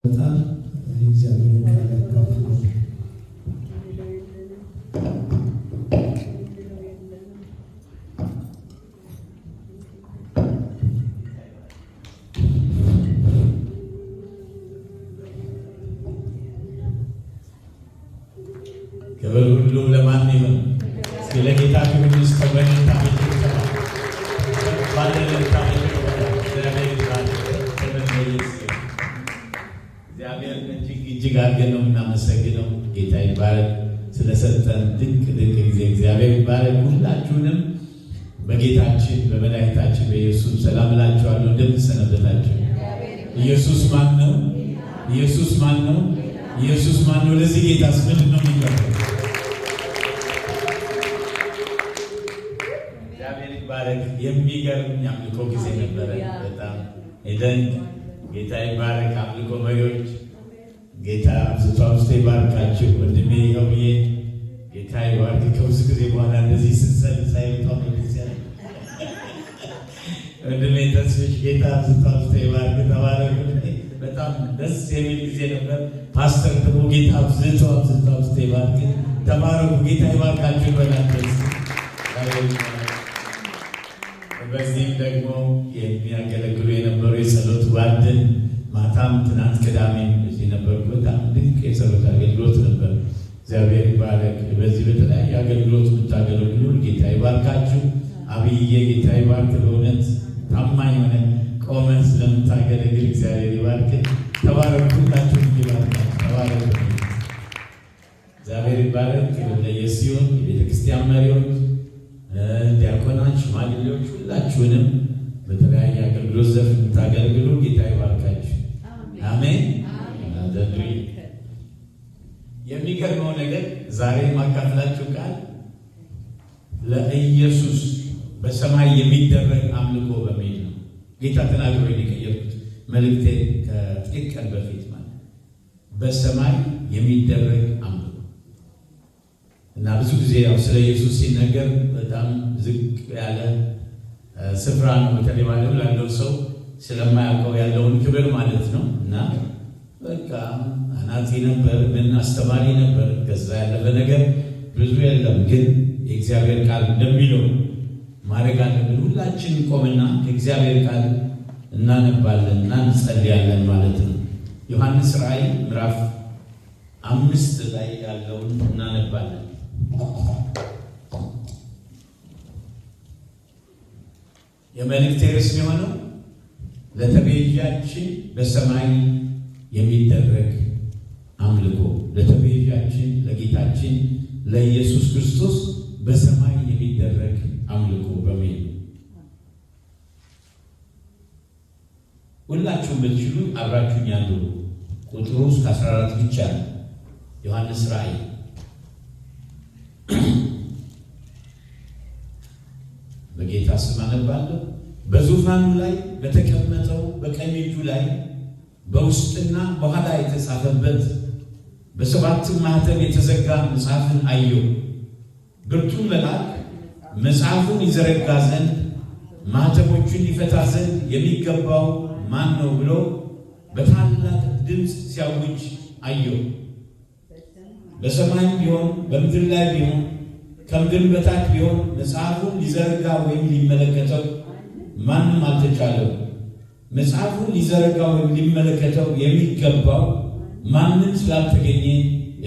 በጣም እግዚአብሔር ክብር ሁሉ ለማን ይሁን? ስለ ጌታ ክብር ይስከበልና እግዚአብሔር እጅግ አድርገን ነው የምናመሰግነው። ጌታ ይባረክ ስለሰጠን ድንቅ ጊዜ። እግዚአብሔር ይባረክ። ሁላችሁንም በጌታችን በመድኃኒታችን በኢየሱስ ሰላም እላችኋለሁ። እንደምትሰነበታችሁ። ኢየሱስ ማን ነው? ኢየሱስ ማን ነው? ኢየሱስ ማን ነው? ለዚህ ጌታስ ምንድን ነው የሚገባው? እግዚአብሔር ይባረክ። የሚገርም የአምልኮ ጊዜ ነበረ። በጣም ኤደን ጌታ ይባረክ። አምልኮ መሪዎች ጌታ አብዝቶ ይባርካችሁ። ወንድሜ ይኸውዬ ጌታ ይባርክ። ከብዙ ጊዜ በኋላ እንደዚህ ስትሰል ሳይወጣው ነው ወንድሜ ተስፍሽ ጌታ አብዝቶ ይባርክ። ተባረኩ። በጣም ደስ የሚል ጊዜ ነበር። ፓስተር ደግሞ ጌታ አብዝቶ ይባርክ። ተባረኩ። ጌታ ይባርካችሁ ይበላችሁ። በዚህም ደግሞ የሚያገለግሉ የነበሩ የጸሎት ጓድን ማታም ትናንት ቅዳሜ እዚህ ነበርኩ። በጣም ድንቅ የጸሎት አገልግሎት ነበር። እግዚአብሔር ይባረክ። በዚህ በተለያየ አገልግሎት የምታገለግሉ ጌታ ይባርካችሁ። አብዬ ጌታ ይባርክ። በእውነት ታማኝ ሆነ ቆመ ስለምታገለግል እግዚአብሔር ይባርክ። ተባረኩ። ሁላችሁም ይባርካችሁ። ተባረኩ። እግዚአብሔር ይባረክ። ለየሲዮን የቤተክርስቲያን መሪዎች፣ ዲያቆናት፣ ሽማግሌዎች ሁላችሁንም በተለያየ አገልግሎት ዘርፍ የምታገለግሉ ጌታ ይባርካችሁ። አሜን። የሚገርመው ነገር ዛሬ የማካፍላችሁ ቃል ለኢየሱስ በሰማይ የሚደረግ አምልኮ በሚል ነው። ጌታ ተናግሮ የቀየርኩት መልእክቴ ከጥቂት ቀን በፊት ማለት በሰማይ የሚደረግ አምልኮ እና ብዙ ጊዜ ያው ስለ ኢየሱስ ሲነገር በጣም ዝቅ ያለ ስፍራ ነው። በተለይ ማለት ላለው ሰው ስለማያውቀው ያለውን ክብር ማለት ነው። እና በቃ አናጺ ነበር፣ ምን አስተማሪ ነበር፣ ከዛ ያለፈ ነገር ብዙ የለም። ግን የእግዚአብሔር ቃል እንደሚለው ማድረግ አለብን። ሁላችን ቆምና የእግዚአብሔር ቃል እናነባለን እና እንጸልያለን ማለት ነው። ዮሐንስ ራእይ ምዕራፍ 5 ላይ ያለውን እናነባለን። የመልእክቴ ርዕስ የሆነው ለተቤዣችን በሰማይ የሚደረግ አምልኮ፣ ለተቤዣችን ለጌታችን ለኢየሱስ ክርስቶስ በሰማይ የሚደረግ አምልኮ በሚል ሁላችሁም ብትችሉ አብራችሁኝ አንብቡ። ቁጥሩ እስከ 14 ብቻ ነው። ዮሐንስ ራእይ በጌታ ስም አነባለሁ። በዙፋኑ ላይ በተቀመጠው በቀኝ እጁ ላይ በውስጥና በኋላ የተጻፈበት በሰባት ማኅተም የተዘጋ መጽሐፍን አየሁ። ብርቱ መልአክ መጽሐፉን ይዘረጋ ዘንድ ማኅተሞቹን ይፈታ ዘንድ የሚገባው ማን ነው ብሎ በታላቅ ድምፅ ሲያውጅ አየሁ። በሰማይም ቢሆን በምድር ላይ ቢሆን ከምድር በታች ቢሆን መጽሐፉን ሊዘረጋ ወይም ሊመለከተው ማንም አልተቻለው። መጽሐፉን ሊዘረጋ ወይም ሊመለከተው የሚገባው ማንም ስላልተገኘ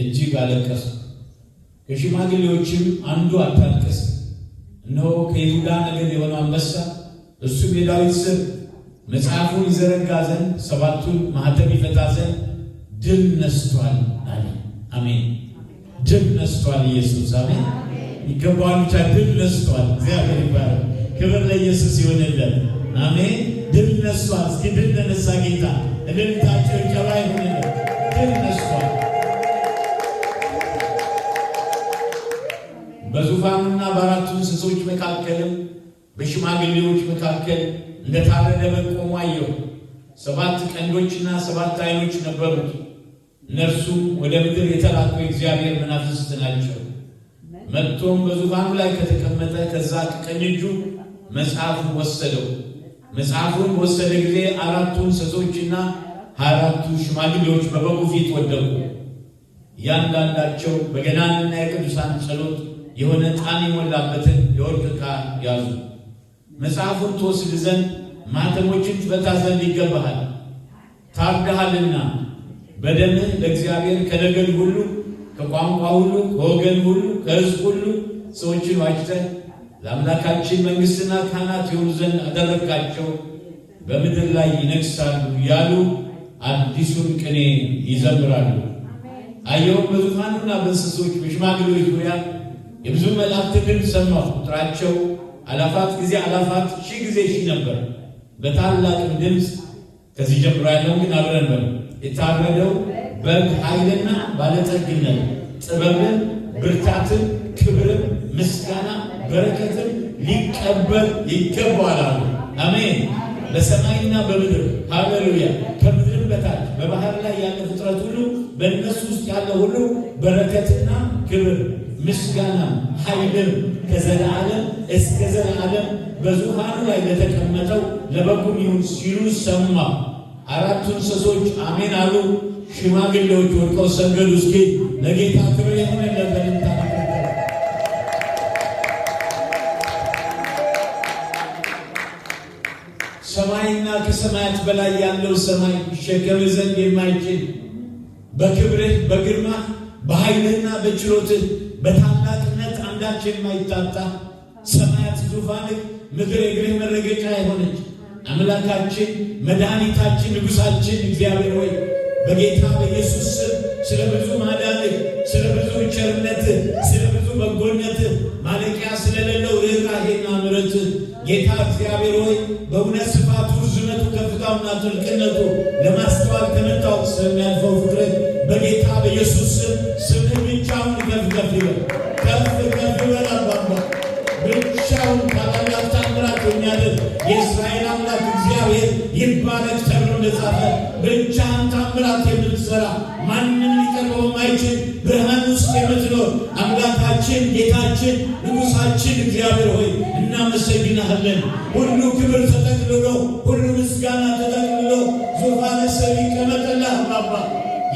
እጅግ አለቀስኩ። ከሽማግሌዎችም አንዱ አታልቅስ፣ እነሆ ከይሁዳ ነገድ የሆነው አንበሳ እሱም የዳዊት ሥር መጽሐፉን ይዘረጋ ዘንድ ሰባቱን ማኅተም ይፈታ ዘንድ ድል ነስቷል አለ። አሜን። ድል ነስቷል ኢየሱስ። አሜን። ይገባዋል ብቻ ድል ነስቷል። እግዚአብሔር ይባረክ። ክብር ለኢየሱስ ይሆንለት። አሜን። ድል ነስቷል። እስኪ ድል ለነሳ ጌታ እልልታቸው ጨባ ይሆንለት። ድል ነስቷል። በዙፋኑና በአራቱ እንስሶች መካከልም በሽማግሌዎች መካከል እንደታረደ በግ ቆሞ አየሁ። 7 ቀንዶችና 7 ዓይኖች ነበሩት። እነርሱም ወደ ምድር የተላኩ የእግዚአብሔር መናፍስት ናቸው። መጥቶም በዙፋኑ ላይ ከተቀመጠ ከዛ ከቀኝ እጁ መጽሐፉን ወሰደው። መጽሐፉን በወሰደ ጊዜ 4 እንስሶችና 24ቱ ሽማግሌዎች በበጉ ፊት ወደቁ። እያንዳንዳቸው በገናንና የቅዱሳን ጸሎት የሆነ ዕጣን የሞላበትን የወርቅ ዕቃ ያዙ። መጽሐፉን ትወስድ ዘንድ ማኅተሞችን ትፈታ ዘንድ ይገባሃል። ታርደሃልና በደምህ ለእግዚአብሔር ከነገድ ሁሉ፣ ከቋንቋ ሁሉ፣ ከወገን ሁሉ፣ ከሕዝብ ሁሉ ሰዎችን ዋጅተህ ለአምላካችን መንግሥትና ካህናት የሆኑ ዘንድ አደረግካቸው፣ በምድር ላይ ይነግሣሉ እያሉ አዲሱን ቅኔ ይዘምራሉ። አየሁም በዙፋኑና በእንስሶች በሽማግሌዎች ዙሪያ የብዙ መላእክት ድምፅ ሰማሁ። ቁጥራቸው አላፋት ጊዜ አላፋት፣ ሺህ ጊዜ ሺህ ነበር። በታላቅም ድምፅ ከዚህ ጀምሮ ያለውን ግን አብረን በሉ። የታረደው በግ ኃይልና ባለጠግነት፣ ጥበብን፣ ብርታትን፣ ክብርን፣ ምስጋና፣ በረከትን ሊቀበል ይገባዋል አሉ። አሜን። በሰማይና በምድር ሃሌሉያ፣ ከምድር በታች በባህር ላይ ያለ ፍጥረት ሁሉ በእነሱ ውስጥ ያለ ሁሉ በረከትና ክብር ምስጋና ኃይልም ከዘላለም እስከ ዘላለም በዙፋኑ ላይ ለተቀመጠው ለበጉም ይሁን ሲሉ ሰማ። አራቱ እንስሶች አሜን አሉ። ሽማግሌዎች ወድቀው ሰገዱ። እስኪ ለጌታ ክብር ይሁንለት። ሰማይና ከሰማያት በላይ ያለው ሰማይ ይሸከም ዘንድ የማይችል በክብርህ በግርማህ በኃይልህና በችሎትህ በታላቅነት አንዳች የማይታጣ ሰማያት ዙፋንህ ምድር የእግርህ መረገጫ የሆነች አምላካችን መድኃኒታችን ንጉሣችን እግዚአብሔር ሆይ በጌታ በኢየሱስ ስም ስለ ብዙ ማዳንህ፣ ስለ ብዙ ቸርነትህ፣ ስለ ብዙ በጎነትህ ማለቂያ ስለሌለው ርኅራኄና ምሕረትህ ጌታ እግዚአብሔር ሆይ በእውነት ስፋቱ፣ ርዝመቱ፣ ከፍታውና ጥልቅነቱ ለማስተዋል ከመታወቅ ስለሚያልፈው ፍቅርህ በጌታ በኢየሱስ ስም ስምህ ብቻውን ከፍ ከፍ ይበል፣ ከፍ ከፍ ይበል። አባባ ብቻውን ታላላቅ ተአምራት የሚያደርግ የእስራኤል አምላክ እግዚአብሔር ይባረክ ተብሎ እንደጻፈ ብቻህን ተአምራት የምትሠራ ማንም ሊቀርበው የማይችል ብርሃን ውስጥ የምትኖር አምላካችን ጌታችን ንጉሣችን እግዚአብሔር ሆይ እናመሰግናለን። ሁሉ ክብር ተጠቅልሎ፣ ሁሉ ምስጋና ተጠቅልሎ ዙፋን ስር ይቀመጥልህ አባባ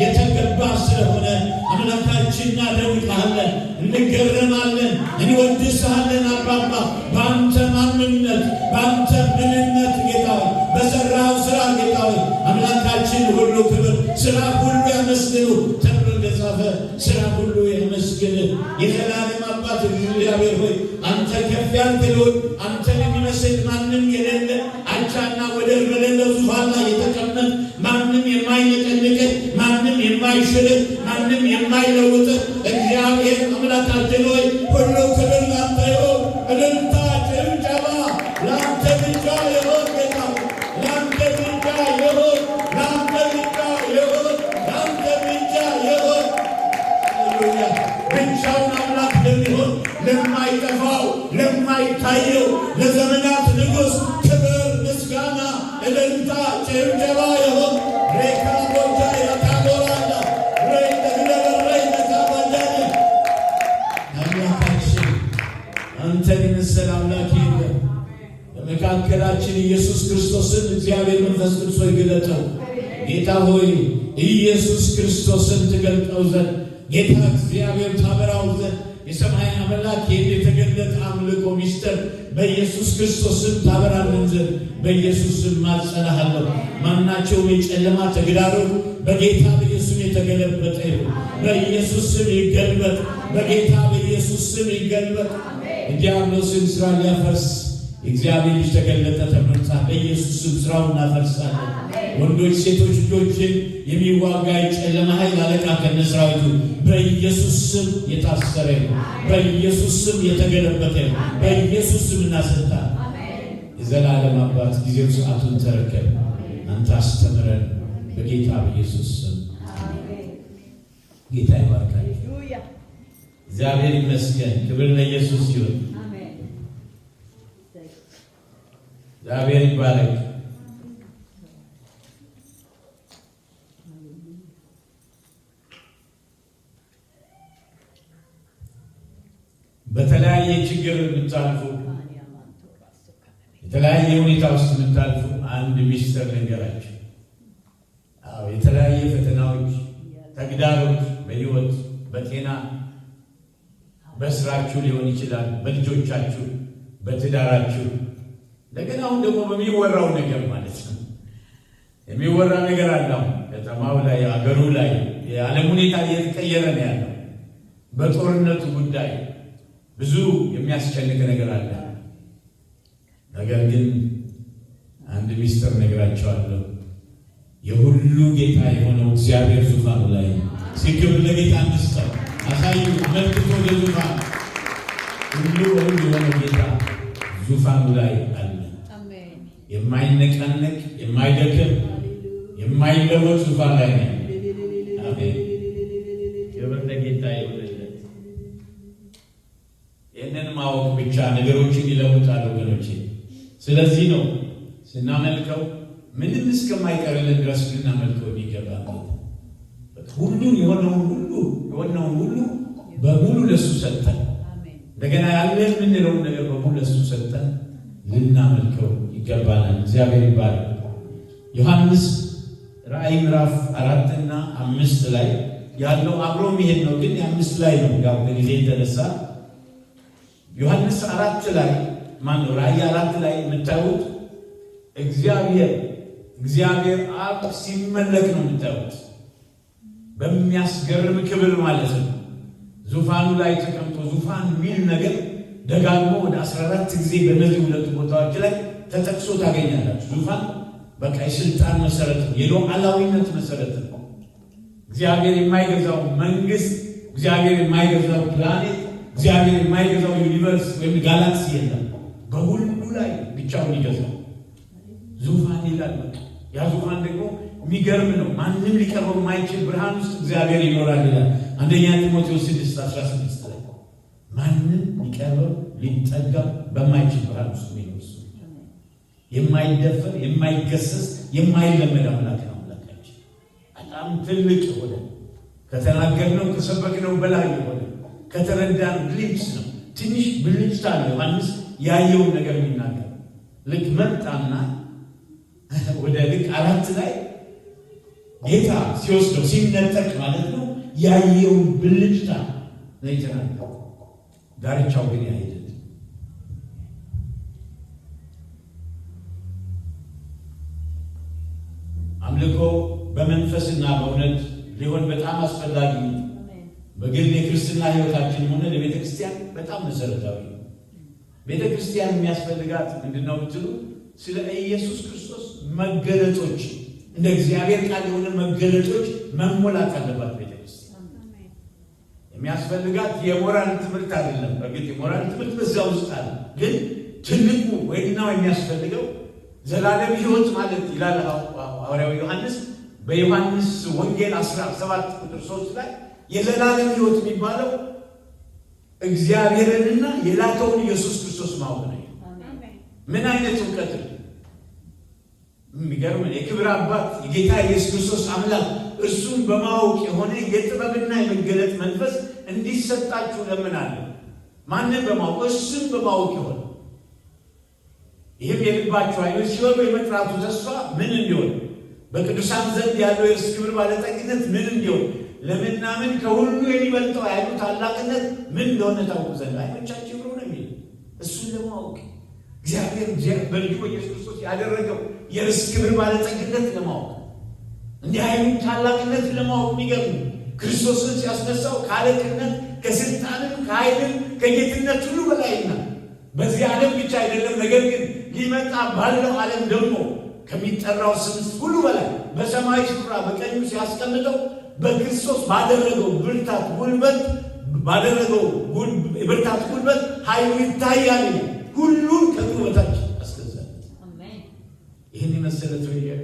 የተገባ ስለሆነ አምላካችን እናደንቅሃለን፣ እንገረማለን፣ እንወድስሃለን አባባ በአንተ ማንነት በአንተ ምንነት ጌታ ሆይ በሠራው ሥራ ጌታ ሆይ አምላካችን ሁሉ ክብር ሥራ ሁሉ ያመስግኑ ተብሎ እንደጻፈ ሥራ ሁሉ ያመስግን። የዘላለም አባት እግዚአብሔር ሆይ አንተ ከፍ ያልክ ልዑል፣ አንተን የሚመስል ማንም የሌለ አቻና ወደር በሌለው ዙፋን ላይ የተቀመጥ ማንም የማይነቀንቅህ ማንም የማይሽርህ ማንም የማይለውጥህ እግዚአብሔር አምላካችን ሆይ ሁሉ ክብር ላንተ ይሁን። እልልታ ጭብጨባ ላንተ ብቻ ይሁን ጌታ፣ ላንተ ብቻ ይሁን፣ ላንተ ብቻ ይሁን፣ ላንተ ብቻ ይሁን። ሃሌሉያ። ብቻውን አምላክ ለሚሆን ለማይጠፋው ለማይታየው ለዘመናት ንጉሥ ክብር ምስጋና እልልታ ጭብጨባ ይሁን። ሬካቦጃ ያታቦራላ ሬተግለበረይ ነታባጃጅ አምላካችን አንተን የመሰለ አምላክ የለም። በመካከላችን ኢየሱስ ክርስቶስን እግዚአብሔር መንፈስ ቅዱስ ሆይ ግለጠው። ጌታ ሆይ ኢየሱስ ክርስቶስን ትገልጠው ዘንድ ጌታ እግዚአብሔር ታበራው ዘንድ የሰማይ አምላክ የተገለጠ አምልኮ ሚስጥር በኢየሱስ ክርስቶስም ታበራልን ዘንድ በኢየሱስ ስም ማጸናሃለሁ። ማናቸውም የጨለማ ተግዳሮት በጌታ በኢየሱስ የተገለበጠ ይሁን። በኢየሱስ ስም ይገልበጥ። በጌታ በኢየሱስ ስም ይገልበጥ። የዲያብሎስን ሥራ ሊያፈርስ የእግዚአብሔር ልጅ ተገለጠ ተመርታ በኢየሱስ ስም ሥራውን እናፈርሳለን። ወንዶች ሴቶች ልጆችን የሚዋጋ የጨለማ ኃይል አለቃ ከነሰራዊቱ በኢየሱስ ስም የታሰረ ነው። በኢየሱስ ስም የተገለበጠ ነው። በኢየሱስ ስም እናሰጣ። የዘላለም አባት ጊዜው ሰዓቱን ተረከብ። አንተ አስተምረን በጌታ በኢየሱስ ስም። ጌታ ይባርካል። እግዚአብሔር ይመስገን። ክብር ለኢየሱስ ይሁን። እግዚአብሔር ይባረክ። በተለያየ ችግር የምታልፉ የተለያየ ሁኔታ ውስጥ የምታልፉ አንድ ሚስጥር ልንገራችሁ። ተግዳሮት በሕይወት በጤና በስራችሁ ሊሆን ይችላል፣ በልጆቻችሁ፣ በትዳራችሁ እንደገና አሁን ደግሞ በሚወራው ነገር ማለት ነው። የሚወራ ነገር አለ። ከተማው ላይ አገሩ ላይ የዓለም ሁኔታ እየተቀየረ ነው ያለው። በጦርነቱ ጉዳይ ብዙ የሚያስጨንቅ ነገር አለ። ነገር ግን አንድ ሚስጥር ነግራቸዋለሁ። የሁሉ ጌታ የሆነው እግዚአብሔር ዙፋኑ ላይ ሲክብር ለጌታ እንስጠው። አሳዩ አመልክቶ ለዙፋን ሁሉ በሁሉ የሆነው ጌታ ዙፋኑ ላይ አለ። የማይነቃነቅ የማይደክም የማይለወጥ ዙፋን ላይ ነው። አሜን። ክብር ለጌታ ይሁንለት። ይህንን ማወቅ ብቻ ነገሮችን ይለውጣል ወገኖቼ። ስለዚህ ነው ስናመልከው ምንም እስከማይቀርልን ድረስ ልናመልከው የሚገባ ሁሉን የሆነውን ሁሉ በሙሉ ለሱ ሰጠን። እንደገና ያለን የምንለውን ነገር በሙሉ ለሱ ሰጠን ልናመልከው ይገባናል። እግዚአብሔር ይባረክ። ዮሐንስ ራእይ ምዕራፍ 4 እና 5 ላይ ያለው አብሮ የሚሄድ ነው፣ ግን 5 ላይ ነው ያው በጊዜ የተነሳ ዮሐንስ 4 ላይ ማነው ራእይ 4 ላይ የምታዩት እግዚአብሔር አብ ሲመለክ ነው የምታዩት። በሚያስገርም ክብር ማለት ነው። ዙፋኑ ላይ ተቀምጦ ዙፋን የሚል ነገር ደጋግሞ ወደ 14 ጊዜ በእነዚህ ሁለቱ ቦታዎች ላይ ተጠቅሶ ታገኛላችሁ። ዙፋን በቃ የስልጣን መሰረት ነው፣ የሉዓላዊነት መሰረት ነው። እግዚአብሔር የማይገዛው መንግስት፣ እግዚአብሔር የማይገዛው ፕላኔት፣ እግዚአብሔር የማይገዛው ዩኒቨርስ ወይም ጋላክሲ የለም። በሁሉ ላይ ብቻውን ይገዛው ዙፋን ይላል። ያ ዙፋን ደግሞ የሚገርም ነው። ማንም ሊቀርበው የማይችል ብርሃን ውስጥ እግዚአብሔር ይኖራል ይላል አንደኛ ጢሞቴዎስ 6:16 ላይ ማንም ሊቀርበው ሊጠጋው በማይችል ብርሃን ውስጥ የሚኖር የማይደፈር የማይገሰስ የማይለመድ አምላክ ነው። አምላካችን በጣም ትልቅ ሆነ ከተናገርነው ከሰበክነው በላይ ሆነ ከተረዳነው ግሊምስ ነው። ትንሽ ብልጭታ ነው ዮሐንስ ያየውን ነገር የሚናገር ልክ መጣና ወደ ልክ 4 ላይ ጌታ ሲወስደው ሲነጠቅ ማለት ነው ያየውን ብልጭታ ነው የተናገረው። ዳርቻው ግን አይደለም። አምልኮ በመንፈስና በእውነት ሊሆን በጣም አስፈላጊ ነው። በግል የክርስትና ሕይወታችን ሆነ ለቤተ ክርስቲያን በጣም መሰረታዊ ነው። ቤተ ክርስቲያን የሚያስፈልጋት ምንድነው ብትሉ ስለ ኢየሱስ ክርስቶስ መገለጦች እንደ እግዚአብሔር ቃል የሆነ መገለጦች መሞላት አለባት። ቤተ ክርስቲያን የሚያስፈልጋት የሞራል ትምህርት አይደለም። በእርግጥ የሞራል ትምህርት በዛ ውስጥ አለ። ግን ትልቁ ወይናው የሚያስፈልገው ዘላለም ሕይወት ማለት ይላል ሐዋርያው ዮሐንስ በዮሐንስ ወንጌል 17:3 ላይ የዘላለም ሕይወት የሚባለው እግዚአብሔርንና የላከውን ኢየሱስ ክርስቶስ ማወቅ ነው። ምን አይነት እውቀት ነው! የሚገርም የክብር አባት የጌታ ኢየሱስ ክርስቶስ አምላክ እርሱን በማወቅ የሆነ የጥበብና የመገለጥ መንፈስ እንዲሰጣችሁ ለምናለሁ። ማንን በማወቅ? እሱን በማወቅ የሆነ ይህም የልባችሁ ዓይኖች ሲበሩ የመጥራቱ ተስፋ ምን እንዲሆን በቅዱሳን ዘንድ ያለው የእርሱ ክብር ባለጠግነት ምን እንዲሆን ለምናምን ከሁሉ የሚበልጠው ኃይሉ ታላቅነት ምን እንደሆነ ታውቁ ዘንድ ዓይኖቻችሁ ይብሩ ነው የሚል እሱን ለማወቅ እግዚአብሔር በልጁ ኢየሱስ ክርስቶስ ያደረገው የእርሱ ክብር ባለጠግነት ለማወቅ እንዲህ ኃይሉን ታላቅነት ለማወቅ የሚገርም ክርስቶስን ሲያስነሳው ከአለቅነት ከስልጣንም ከኃይልም ከጌትነት ሁሉ በላይና በዚህ ዓለም ብቻ አይደለም፣ ነገር ግን ሊመጣ ባለው ዓለም ደግሞ ከሚጠራው ስም ሁሉ በላይ በሰማይ ስፍራ በቀኙ ሲያስቀምጠው በክርስቶስ ባደረገው ብርታት ጉልበት ኃይሉ ይታያል። ሁሉን ከእግሩ በታች አስገዛለት። ይህን የመሰለ ትርያል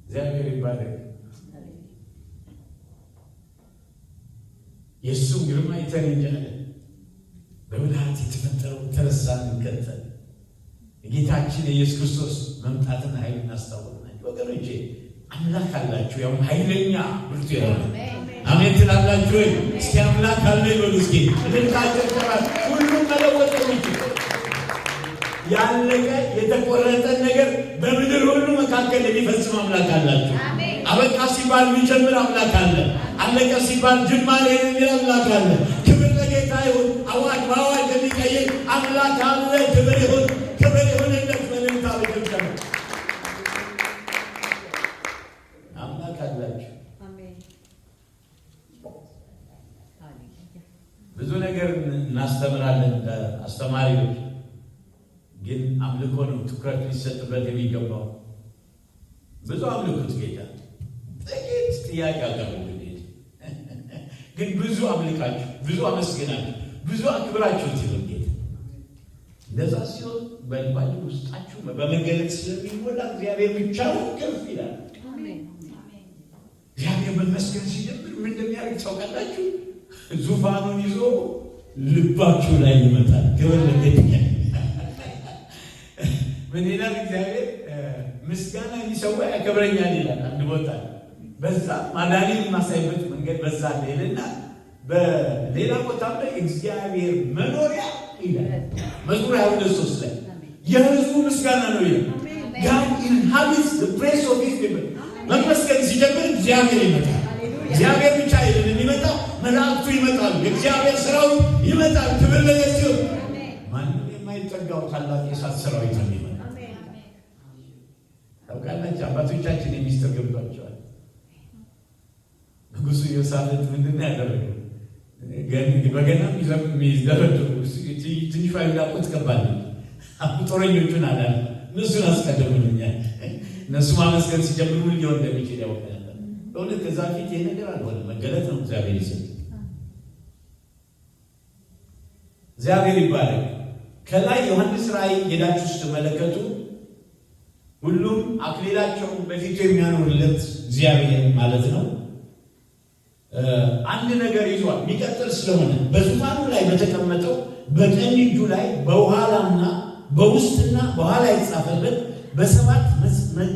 እግዚአብሔር ይባረክ። የእሱ ግርማ ይተንጃለ በብልሃት የተፈጠረው ተረሳን እንከተል የጌታችን የኢየሱስ ክርስቶስ መምጣትን ኃይል እናስታወቅናቸው። ወገኖቼ አምላክ አላችሁ፣ ያው ኃይለኛ ብርቱ የሆነ አሜን ትላላችሁ ወይ? እስኪ አምላክ አለ ይበሉ። እስኪ እንድታቸው ተባል ሁሉም መለወጥ የሚችል ያለቀ የተቆረጠ ነገር በምድር ሁሉ መካከል የሚፈጽም አምላክ አላችሁ። አበቃ ሲባል የሚጀምር አምላክ አለ። አለቀ ሲባል ጅማሬ የሚል አምላክ አለ። ክብር ለጌታ ይሁን። አዋጅ በአዋጅ የሚቀይር አምላክ አለ። ክብር ይሁን፣ ክብር ይሁንለት። መልእክታ ልጆች አምላክ አላቸው። ብዙ ነገር እናስተምራለን አስተማሪዎች፣ ግን አምልኮ ነው ትኩረት ሊሰጥበት የሚገባው። ብዙ አምልኩት ጌታ። ጥቂት ጥያቄ አቀርቡ ግን ብዙ አምልካችሁ፣ ብዙ አመስግናችሁ፣ ብዙ አክብራችሁት ይሁን ጌታ። እንደዛ ሲሆን በልባችሁ ውስጣችሁ በመገለጥ ስለሚሞላ እግዚአብሔር ብቻውን ከፍ ይላል። እግዚአብሔር በመስገን ሲጀምር ምን እንደሚያደርግ ታውቃላችሁ? ዙፋኑን ይዞ ልባችሁ ላይ ይመጣል። ክብር ለጌታ። ምን ይላል እግዚአብሔር? ምስጋና ሊሰዋ ያከብረኛል ይላል አንድ ቦታ። በዛ ማዳኔን የማሳይበት መንገድ በዛ ሌልና በሌላ ቦታ ላይ እግዚአብሔር መኖሪያ ይላል መዝሙር 22:3 ላይ የሕዝቡ ምስጋና ነው ይላል። God inhabits the praise of his people። መመስገን ሲጀምር እግዚአብሔር ይመጣል። እግዚአብሔር ብቻ አይደለም የሚመጣው፣ መላእክቱ ይመጣሉ። የእግዚአብሔር ሰራዊት ይመጣል። ክብር ለኢየሱስ። ማንም የማይጠጋው ታላቅ የእሳት ሰራዊት ነው የሚመጣው። ታውቃላችሁ አባቶቻችን የሚስጥር ገብቷቸዋል። ንጉሡ ዮሳፍጥ ምንድን ነው ያደረገው? በገና የሚዘረድሩ ትንሿ ላቁት ገባል። ጦረኞቹን አላለ፣ እነሱን አስቀደሙልኛል። እነሱ ማመስገን ሲጀምሩ ሊሆን እንደሚችል ያውቅ ነበር። በእውነት ከዛ ፊት ይህ ነገር አልሆነ። መገለጥ ነው እግዚአብሔር ይሰጥ። እግዚአብሔር ይባላል። ከላይ ዮሐንስ ራእይ ሄዳችሁ ስትመለከቱ ሁሉም አክሊላቸውን በፊቱ የሚያኖርለት እግዚአብሔር ማለት ነው አንድ ነገር ይዟል። የሚቀጥል ስለሆነ በዙፋኑ ላይ በተቀመጠው በቀኝ እጁ ላይ በኋላና በውስጥና በኋላ የተጻፈበት በሰባት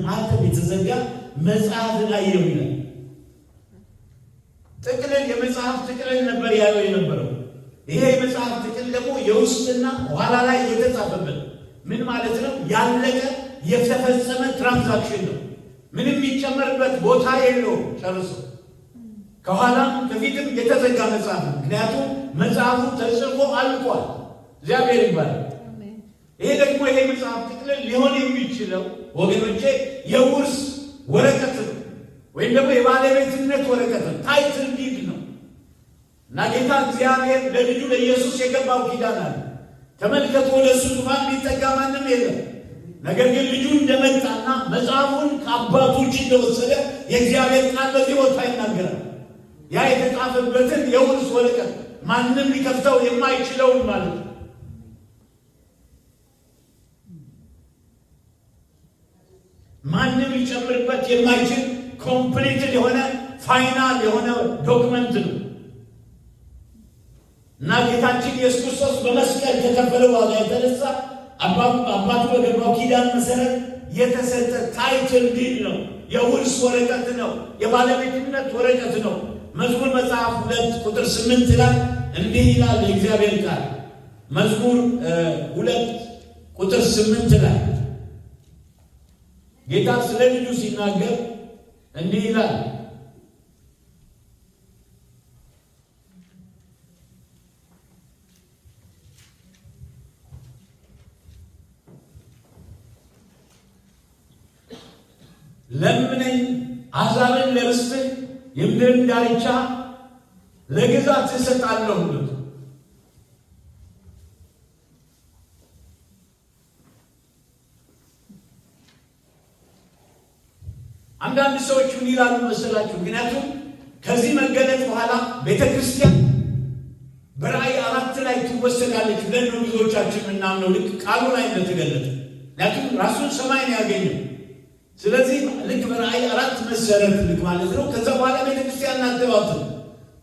ማኅተም የተዘጋ መጽሐፍን አየሁ ይላል። ጥቅልል የመጽሐፍ ጥቅልል ነበር ያለው የነበረው። ይሄ የመጽሐፍ ጥቅልል ደግሞ የውስጥና በኋላ ላይ የተጻፈበት ምን ማለት ነው? ያለቀ የተፈጸመ ትራንዛክሽን ነው። ምንም የሚጨመርበት ቦታ የለውም ጨርሶ። ከኋላም ከፊትም የተዘጋ መጽሐፍ ነው። ምክንያቱም መጽሐፉ ተጽፎ አልቋል። እግዚአብሔር ይባላል። ይሄ ደግሞ ይሄ መጽሐፍ ጥቅልል ሊሆን የሚችለው ወገኖቼ የውርስ ወረቀት ነው፣ ወይም ደግሞ የባለቤትነት ወረቀት ነው፣ ታይትል ዲድ ነው እና ጌታ እግዚአብሔር ለልጁ ለኢየሱስ የገባው ኪዳን አለ። ተመልከቱ፣ ወደ እሱ ዙፋን ሊጠጋ ማንም የለም። ነገር ግን ልጁ እንደመጣና መጽሐፉን ከአባቱ እጅ እንደወሰደ የእግዚአብሔር ቃል በዚህ ቦታ ይናገራል። ያ የተጻፈበትን የውርስ ወረቀት ማንም ሊከፍተው የማይችለውን ማለት ነው። ማንም ሊጨምርበት የማይችል ኮምፕሊትድ የሆነ ፋይናል የሆነ ዶክመንት ነው እና ጌታችን ኢየሱስ ክርስቶስ በመስቀል ከከፈለው ዋጋ የተነሳ አባቱ በገባው ኪዳን መሰረት የተሰጠ ታይትል ዲድ ነው። የውርስ ወረቀት ነው። የባለቤትነት ወረቀት ነው። መዝሙር መጽሐፍ 2:8 ላይ እንዲህ ይላል የእግዚአብሔር ቃል። መዝሙር 2:8 ላይ ጌታ ስለ ልጁ ሲናገር እንዲህ ይላል፣ ለምነኝ አሕዛብን ለርስትህ የምድርን ዳርቻ ለግዛት እሰጣለሁ ብሎት። አንዳንድ ሰዎች ምን ይላሉ መሰላችሁ? ምክንያቱም ከዚህ መገለጥ በኋላ ቤተ ክርስቲያን በራእይ 4 ላይ ትወሰዳለች ብለን ነው ብዙዎቻችን የምናምነው፣ ልክ ቃሉ ላይ እንደተገለጠ። ምክንያቱም ራሱን ሰማይ ነው ያገኘው። ስለዚህ ልክ በራእይ 4 መሰረት ልክ ማለት ነው። ከዛ በኋላ ቤተ ክርስቲያን ናተዋት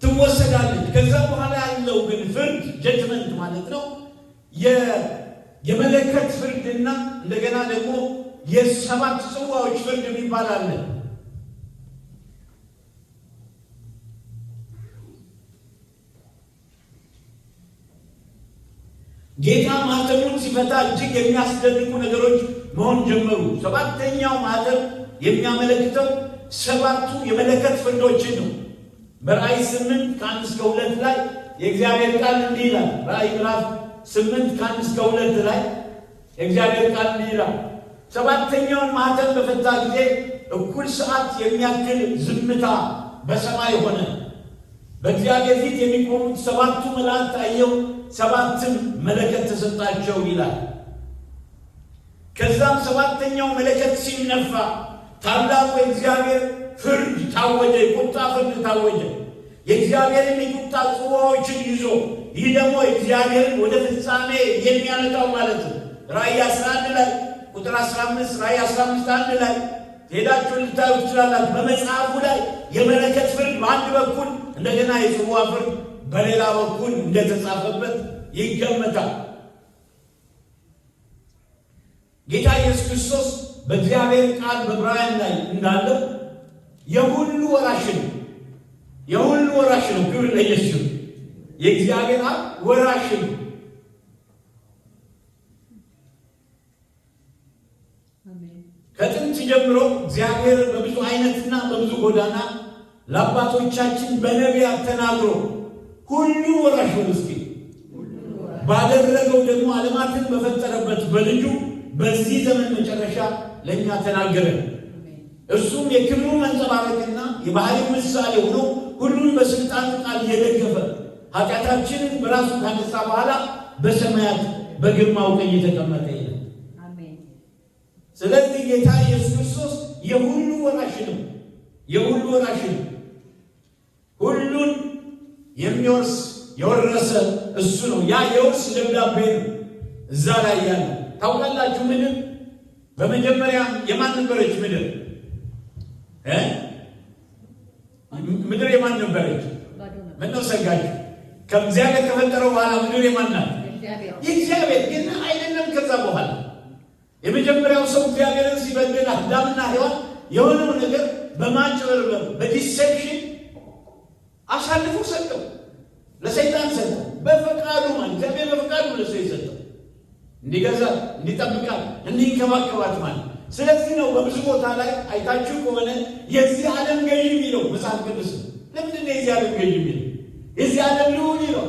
ትወሰዳለች። ከዛ በኋላ ያለው ግን ፍርድ ጀጅመንት ማለት ነው የመለከት ፍርድና እንደገና ደግሞ የሰባት ጽዋዎች ፍርድ የሚባል አለ። ጌታ ማኅተሙን ሲፈታ እጅግ የሚያስደንቁ ነገሮች መሆን ጀመሩ። 7ኛው ማኅተም የሚያመለክተው ሰባቱ የመለከት ፍርዶችን ነው። በራእይ 8 ከ1 እስከ 2 ላይ የእግዚአብሔር ቃል እንዲህ ይላል። ራእይ ምዕራፍ 8 ከ1 እስከ 2 ላይ የእግዚአብሔር ቃል እንዲህ ይላል። ሰባተኛውን ማኅተም በፈታ ጊዜ እኩል ሰዓት የሚያክል ዝምታ በሰማይ ሆነ። በእግዚአብሔር ፊት የሚቆሙት ሰባቱ መላእክት አየሁ፣ ሰባትም መለከት ተሰጣቸው ይላል። ከዛም ሰባተኛው መለከት ሲነፋ ታላቁ የእግዚአብሔር ፍርድ ታወጀ፣ የቁጣ ፍርድ ታወጀ። የእግዚአብሔርን የቁጣ ጽዋዎችን ይዞ ይህ ደግሞ እግዚአብሔርን ወደ ፍጻሜ የሚያመጣው ማለት ነው። ራእይ 11 ላይ ቁጥር 15 ራእይ 15:1 ላይ ሄዳችሁ ልታዩ ትችላላችሁ። በመጽሐፉ ላይ የመለከት ፍርድ በአንድ በኩል እንደገና የጽዋ ፍርድ በሌላ በኩል እንደተጻፈበት ይገመታል። ጌታ ኢየሱስ ክርስቶስ በእግዚአብሔር ቃል በዕብራውያን ላይ እንዳለው የሁሉ ወራሽ ነው። የሁሉ ወራሽ ነው። ክብር ለኢየሱስ። የእግዚአብሔር አብ ወራሽ ነው። ከጥንት ጀምሮ እግዚአብሔር በብዙ አይነትና በብዙ ጎዳና ለአባቶቻችን በነቢያት ተናግሮ ሁሉ ወራሽ ነው እስኪ ባደረገው ደግሞ ዓለማትን በፈጠረበት በልጁ በዚህ ዘመን መጨረሻ ለእኛ ተናገረ። እርሱም የክብሩ መንጸባረቅና የባህሪው ምሳሌ ሆኖ ሁሉን በስልጣኑ ቃል እየደገፈ ኃጢአታችንን በራሱ ካነሳ በኋላ በሰማያት በግርማው ቀኝ የተቀመጠ ይላል። ስለዚህ ጌታ ኢየሱስ ክርስቶስ የሁሉ ወራሽ ነው። የሁሉ ወራሽ ነው። ሁሉን የሚወርስ የወረሰ እሱ ነው። ያ የውርስ ደብዳቤ ነው እዛ ላይ ያለ። ታውቃላችሁ ምድር በመጀመሪያ የማን ነበረች? ምድር የማን ነበረች? ምነው ሰጋችሁ? ከእግዚአብሔር ከፈጠረው በኋላ ምድር የማን ናት? የእግዚአብሔር ግን አይደለም። ከዛ በኋላ የመጀመሪያው ሰው እግዚአብሔርን ሲበድል አዳምና ሔዋን የሆነው ነገር በማጭበርበር በዲሴፕሽን አሳልፎ ሰጠው፣ ለሰይጣን ሰጠው። በፈቃዱ ማለት እግዚአብሔር በፈቃዱ ለሰው የሰጠው እንዲገዛት፣ እንዲጠብቃት፣ እንዲንከባከባት ማለት። ስለዚህ ነው በብዙ ቦታ ላይ አይታችሁ ከሆነ የዚህ ዓለም ገዥ የሚለው መጽሐፍ ቅዱስ። ለምንድን ነው የዚህ ዓለም ገዥ የሚለው? የዚህ ዓለም ልዑል ነው።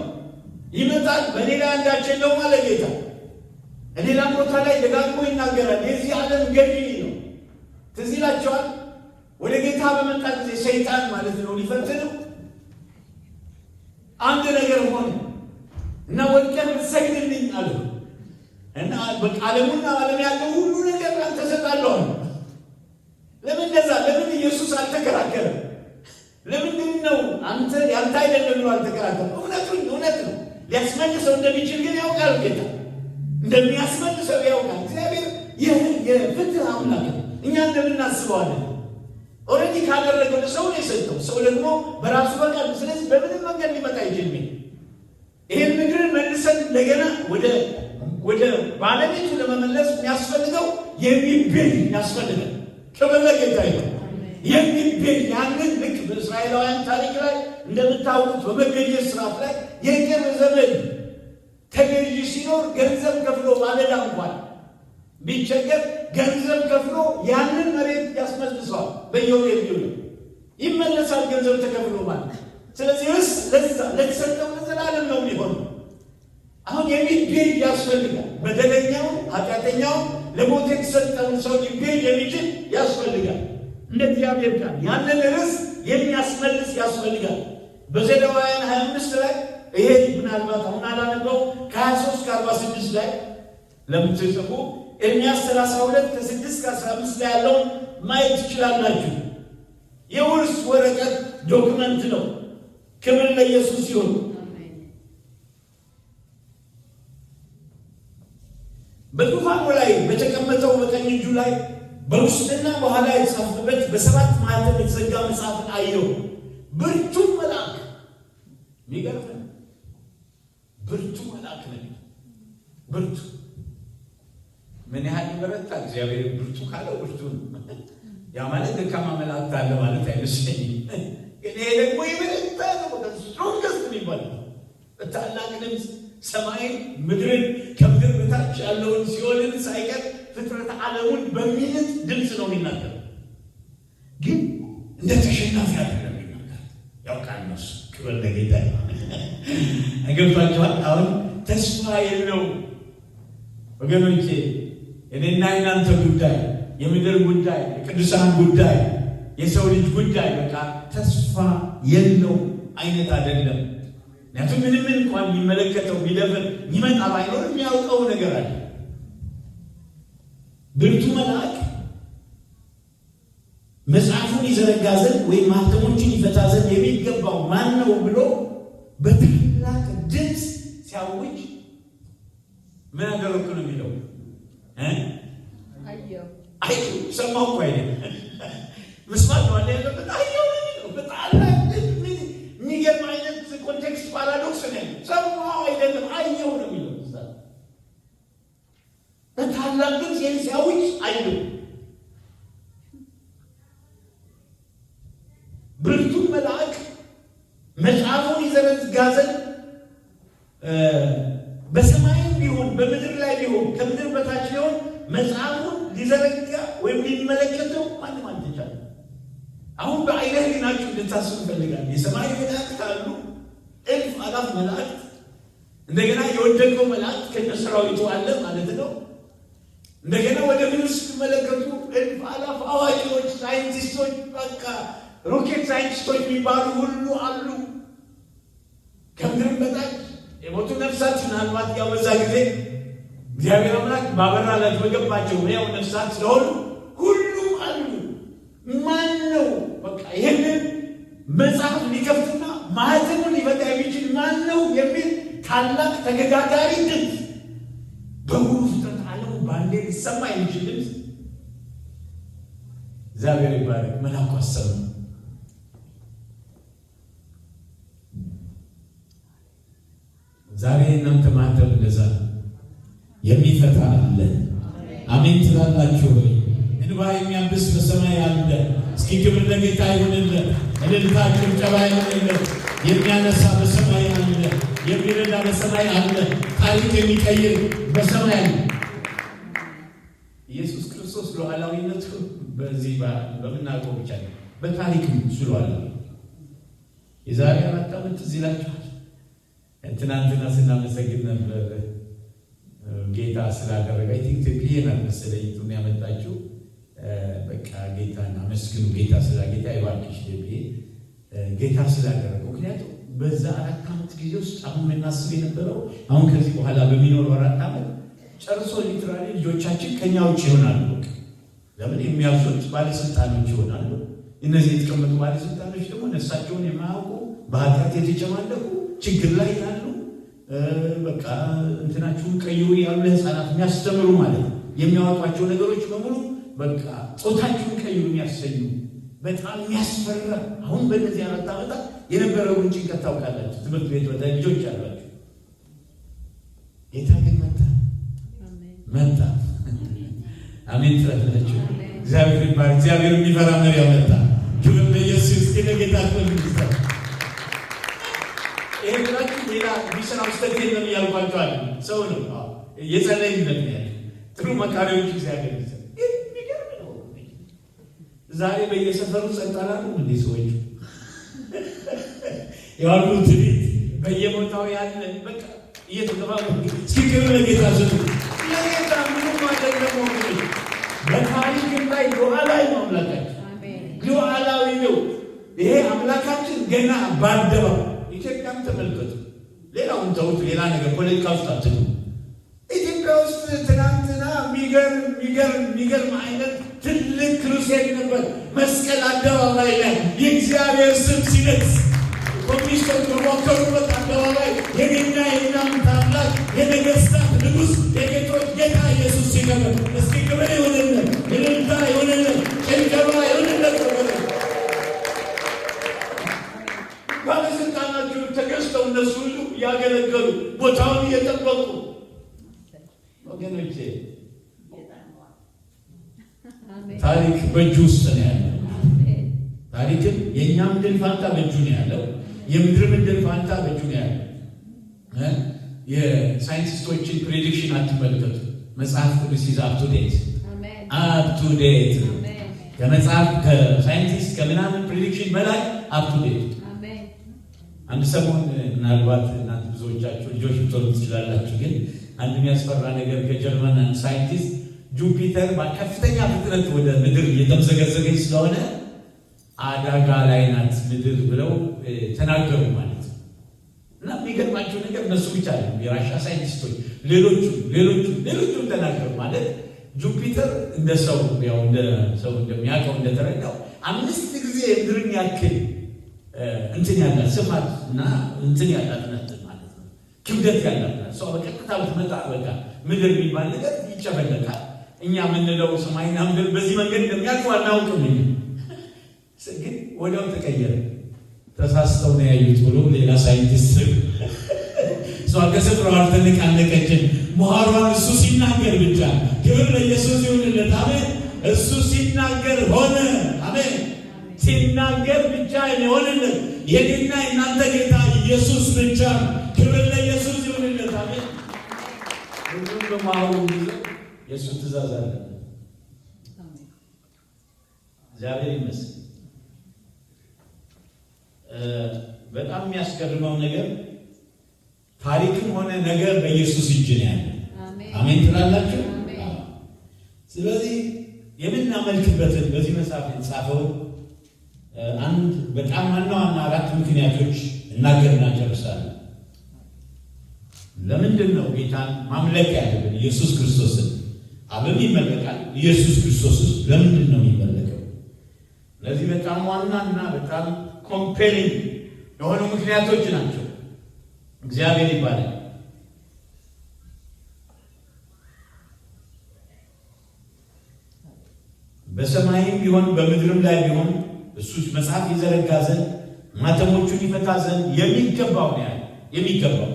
ይመጣል፣ በእኔ ላይ አንዳች የለውም አለ ጌታ። ሌላ ቦታ ላይ ደጋግሞ ይናገራል። የዚህ ዓለም ገዢ ነው። ትዝ ይላቸዋል። ወደ ጌታ በመጣ ጊዜ ሰይጣን ማለት ነው ሊፈትነው አንድ ነገር ሆነ እና ወድቀህ ብትሰግድልኝ አለው እና በቃ ዓለሙና ዓለም ያለው ሁሉ ነገር አንተ ሰጣለሁ። ለምን እንደዛ? ለምን ኢየሱስ አልተከራከረም? ለምንድን ነው አንተ ያንተ አይደለም ብሎ አልተከራከረም? እውነት ነው። ሊያስመልሰው እንደሚችል ግን ያውቃል ጌታ እንደሚያስመልሰው ያውቃል። እግዚአብሔር የፍትህ አምላክ ነው። እኛ እንደምናስበዋለን። ኦልሬዲ ካደረገው ለሰው ነው የሰጠው። ሰው ደግሞ በራሱ በቃል። ስለዚህ በምንም መንገድ ሊመጣ አይችልም። ይሄን ምድርን መልሰን እንደገና ወደ ባለቤቱ ለመመለስ የሚያስፈልገው የሚቤዥ ያስፈልጋል። ክብር ለጌታ ይሁን። የሚቤዥ ያንን ልክ በእስራኤላውያን ታሪክ ላይ እንደምታውቁት በመገኘት ስርዓት ላይ የቅርብ ዘመድ ተገዢ ሲኖር ገንዘብ ከፍሎ ባለዳ እንኳን ቢቸገር ገንዘብ ከፍሎ ያንን መሬት ያስመልሰዋል። በየወሩ ይመለሳል ገንዘብ ተከፍሎ ማለት። ስለዚህ ለዛ ለተሰጠው ለዘላለም ነው የሚሆነው። አሁን የሚቤዥ ያስፈልጋል። በደለኛው ኃጢአተኛው ለሞት የተሰጠውን ሰው ሊቤዥ የሚችል ያስፈልጋል። እንደ እግዚአብሔር ቃል ያንን ርስ የሚያስመልስ ያስፈልጋል። በዘሌዋውያን 25 ላይ ይሄ ምናልባት አሁን አላነበው ከ23 ከ46 ላይ ለምትጽፉ ኤርምያስ 32 ከ6 እስከ 15 ላይ ያለውን ማየት ትችላላችሁ። የውርስ ወረቀት ዶክመንት ነው። ክብር ለኢየሱስ ይሁን። በዙፋኑ ላይ በተቀመጠው በቀኝ እጁ ላይ በውስጥና በኋላ የተጻፈበት በሰባት ማኅተም የተዘጋ መጽሐፍን አየሁ። ብርቱ መልአክ የሚገርም ብርቱ መልአክ ነው። ብርቱ ምን ያህል ይበረታ? እግዚአብሔር ብርቱ ካለው ብርቱ ነው። ያ ማለት ደካማ መላእክት አለ ማለት አይመስለኝም። ግን ይሄ ደግሞ ይበረታ ነው። ስትሮንገስት የሚባል በታላቅ ድምፅ ሰማይን ምድርን ከምድር በታች ያለውን ሲኦልን ሳይቀር ፍጥረት ዓለሙን በሚልት ድምፅ ነው የሚናገር። እንደ ተሸናፊ አይደለም ይናገር። ያውቃል ነው ክብር ለጌታ አይገባችኋል? አሁን ተስፋ የለው ወገኖቼ። እኔና እናንተ ጉዳይ፣ የምድር ጉዳይ፣ የቅዱሳን ጉዳይ፣ የሰው ልጅ ጉዳይ በቃ ተስፋ የለው አይነት አይደለም። ምክንያቱም ምንም እንኳን የሚመለከተው ቢደፍር ይመጣ ባይኖር የሚያውቀው ነገር አለ። ብርቱ መልአክ መጽሐፉን ይዘረጋ ዘንድ ወይም ማህተሞችን ይፈታ ዘንድ የሚገባው ማን ነው ብሎ በታላቅ ድምፅ ሲያውጅ ምን አደረኩ ነው የሚለው? አየሁ ሰማሁ እኮ አይደለም መስማት ነው ያለበት። አየሁ ነው የሚለው። በታላቅ የሚገርም አይነት ኮንቴክስት ፓራዶክስ ነው። ሰማሁ አይደለም አየሁ ነው የሚለው። በታላቅ ድምፅ ይህን ሲያውጅ አየሁ። ብርቱ መልአክ መጽሐፉን ይዘረጋ ዘንድ በሰማይም ቢሆን በምድር ላይ ቢሆን ከምድር በታች ቢሆን መጽሐፉን ሊዘረጋ ወይም ሊመለከተው ማንም አልተቻለም። አሁን በዓይነ ሕሊናችሁ እንድታስቡ እፈልጋለሁ። የሰማይ መላእክት አሉ፣ እልፍ አላፍ መላእክት። እንደገና የወደቀው መላእክት ከነሰራዊቱ አለ ማለት ነው። እንደገና ወደ ምድር ስትመለከቱ እልፍ አላፍ አዋቂዎች፣ ሳይንቲስቶች፣ በቃ ሮኬት ሳይንቲስቶች የሚባሉ ሁሉ አሉ። ከምድር በታች የሞቱ ነፍሳት ምናልባት ያው በዛ ጊዜ እግዚአብሔር አምላክ ባበራላቸው በገባቸው ያው ነፍሳት ስለሆኑ ሁሉም አሉ። ማን ነው በቃ ይህንን መጽሐፍ ሊከፍትና ማህተሙን ሊፈታ የሚችል ማን ነው የሚል ታላቅ ተገዳዳሪ ድምፅ በሙሉ ፍጥረት ዓለሙ በአንዴ ሊሰማ የሚችል ድምፅ እግዚአብሔር ይባረክ። መልአኩ አሰበ። ዛሬ እናንተ ማህተም እንደዛ የሚፈታ አለ። አሜን ትላላችሁ ወይ? እንባ የሚያብስ በሰማይ አለ። እስኪ ክብር ለጌታ ይሁንልን። እልልታ ጭብጨባ ይሁንልን። የሚያነሳ በሰማይ አለ። የሚረዳ በሰማይ አለ። ታሪክ የሚቀይር በሰማይ አለ። ኢየሱስ ክርስቶስ ሉዓላዊነቱ በዚህ በምናውቀው ብቻ ነው፣ በታሪክም ስለዋለ የዛሬ 4 ዓመት እዚህ ይላችኋል። ትናንትና ስናመሰግን ነበር ጌታ ስላደረገ። አይ ቲንክ ኢትዮጵያ መሰለኝ ቱን ያመጣችው በቃ ጌታን አመስግኑ፣ ጌታ ጌታ ይባርክሽ ኢትዮጵያ ጌታ ስላደረገ። ምክንያቱም በዛ 4 ዓመት ጊዜ ውስጥ አሁን የምናስብ የነበረው አሁን ከዚህ በኋላ በሚኖረው 4 ዓመት ጨርሶ ሊትራሊ ልጆቻችን ከኛ ውጭ ይሆናሉ። ለምን የሚያዙት ባለስልጣኖች ይሆናሉ። እነዚህ የተቀመጡ ባለስልጣኖች ደግሞ ነፍሳቸውን የማያውቁ በኃጢአት የተጨማለቁ ችግር ላይ ያሉ በቃ እንትናችሁን ቀይሩ ያሉ ለህፃናት የሚያስተምሩ ማለት ነው። የሚያወጧቸው ነገሮች በሙሉ በቃ ጾታችሁን ቀይሩ የሚያሰኙ በጣም የሚያስፈራ። አሁን በእነዚህ 4 ዓመታት የነበረውን ጭንቀት ታውቃላችሁ። ትምህርት ቤት ወደ ልጆች አሏቸው። ጌታ ግን መጣ። አሜን ትላላችሁ። እግዚአብሔር ይባርክ። እግዚአብሔር የሚፈራ መሪ ያመጣ። ክብር ለኢየሱስ። ጌታ ይመስገን። ይሄ ብላችሁ ሌላ ሚሽናው ስተት የለም እያልኳቸዋል። ሰው ነው የጸለይነት ነው ያለ ጥሩ መካሪዎች እግዚአብሔር ይመስገን። የሚገርም ነው። ዛሬ በየሰፈሩ ጸጥታ ነው እንዴ ሰዎች ያሉት ቤት በየቦታው ያለ በቃ እየተገባው ሲገሩ ለጌታ ዘንድ ለጌታ ምንም አይደለም ነው። በታሪክ ላይ ሉዓላዊ ነው አምላካችን። ሉዓላዊ ነው ይሄ አምላካችን ገና ባደረው ኢትዮጵያም ተመልከቱ። ሌላውን ተውት፣ ሌላ ነገር ፖለቲካ ውስጥ አትሉ። ኢትዮጵያ ውስጥ ትናንትና የሚገርም አይነት ትልቅ ክሩሴድ ነበር። መስቀል አደባባይ ላይ የእግዚአብሔር ስም ሲነግስ ኮሚኒስቶች በሞከሩበት አደባባይ የኔና የእናንተ አምላክ የነገስታት ንጉሥ የጌቶች ጌታ ኢየሱስ ሲከበር እስኪ ክብር ይሁንልን፣ እልልታ ይሁንልን፣ ጭብጨባ ይሁንልን። ባለስልጣናቱ ተገዝተው እነሱ ሁሉ ያገለገሉ ቦታውን እየጠበቁ ወገኖቼ፣ ታሪክ በእጁ ውስጥ ነው ያለው። ታሪክም የእኛም ድል ፋንታ በእጁ ነው ያለው። የምድርም ድል ፋንታ በእጁ ነው ያለው። የሳይንቲስቶችን ፕሬዲክሽን አትመልከቱ። መጽሐፍ ቅዱስ ይዛ አፕ ቱ ዴት ከመጽሐፍ ከሳይንቲስት ከምናምን ፕሬዲክሽን በላይ አፕቱዴት። አንድ ሰሞን ምናልባት እናንተ ብዙዎቻችሁ ልጆች ልትሆኑ ትችላላችሁ፣ ግን አንድ የሚያስፈራ ነገር ከጀርመን አንድ ሳይንቲስት ጁፒተር በከፍተኛ ፍጥነት ወደ ምድር እየተምዘገዘገች ስለሆነ አደጋ ላይ ናት ምድር ብለው ተናገሩ ማለት ነው። እና የሚገርማቸው ነገር እነሱ ብቻ ነው የራሻ ሳይንቲስቶች ሌሎቹም ተናገሩ ማለት ጁፒተር እንደ ሰው ያው እንደ ሰው እንደሚያውቀው እንደተረዳው 5 ጊዜ ምድርን ያክል እንትን ያላት ስፋት እና እንትን ያላት ናት ማለት ነው። ክብደት ያላት ናት። ሰው በቀጥታ ብትመጣ በቃ ምድር የሚባል ነገር ይጨፈለቃል። እኛ የምንለው ሰማይና ምድር በዚህ መንገድ እንደሚያልፉ አናውቅም። ግን ወዲያው ተቀየረ። ተሳስተው ነው ያዩት ብሎ ሌላ ሳይንቲስት እሷ ከስፍራው አልተነቃነቀችም። መሐሯን እሱ ሲናገር ብቻ ክብር ለኢየሱስ ይሁንለት። አሜን። እሱ ሲናገር ሆነ። አሜን። ሲናገር ብቻ የሆነለት የኔና የእናንተ ጌታ ኢየሱስ ብቻ። ክብር ለኢየሱስ ይሁንለት። አሜን። ሁሉም በመሐሩ የእሱ ትእዛዝ አለ። እግዚአብሔር ይመስገን። በጣም የሚያስገርመው ነገር ታሪክም ሆነ ነገር በኢየሱስ እጅ ነው ያለው። አሜን ትላላችሁ? ስለዚህ የምናመልክበትን በዚህ መጽሐፍ የተጻፈው አንድ በጣም ዋና 4 ምክንያቶች እናገርና ጨርሳለሁ። ለምንድን ነው ጌታን ማምለክ ያለብን? ኢየሱስ ክርስቶስን አብም ይመለካል። ኢየሱስ ክርስቶስ ለምንድን ነው የሚመለከው? እነዚህ በጣም ዋናና በጣም ኮምፔሊንግ የሆኑ ምክንያቶች ናቸው። እግዚአብሔር ይባላል። በሰማይም ቢሆን በምድርም ላይ ቢሆን እሱ መጽሐፍ ይዘረጋ ዘንድ ማተሞቹን ይፈታ ዘንድ የሚገባው ነው ያለ። የሚገባው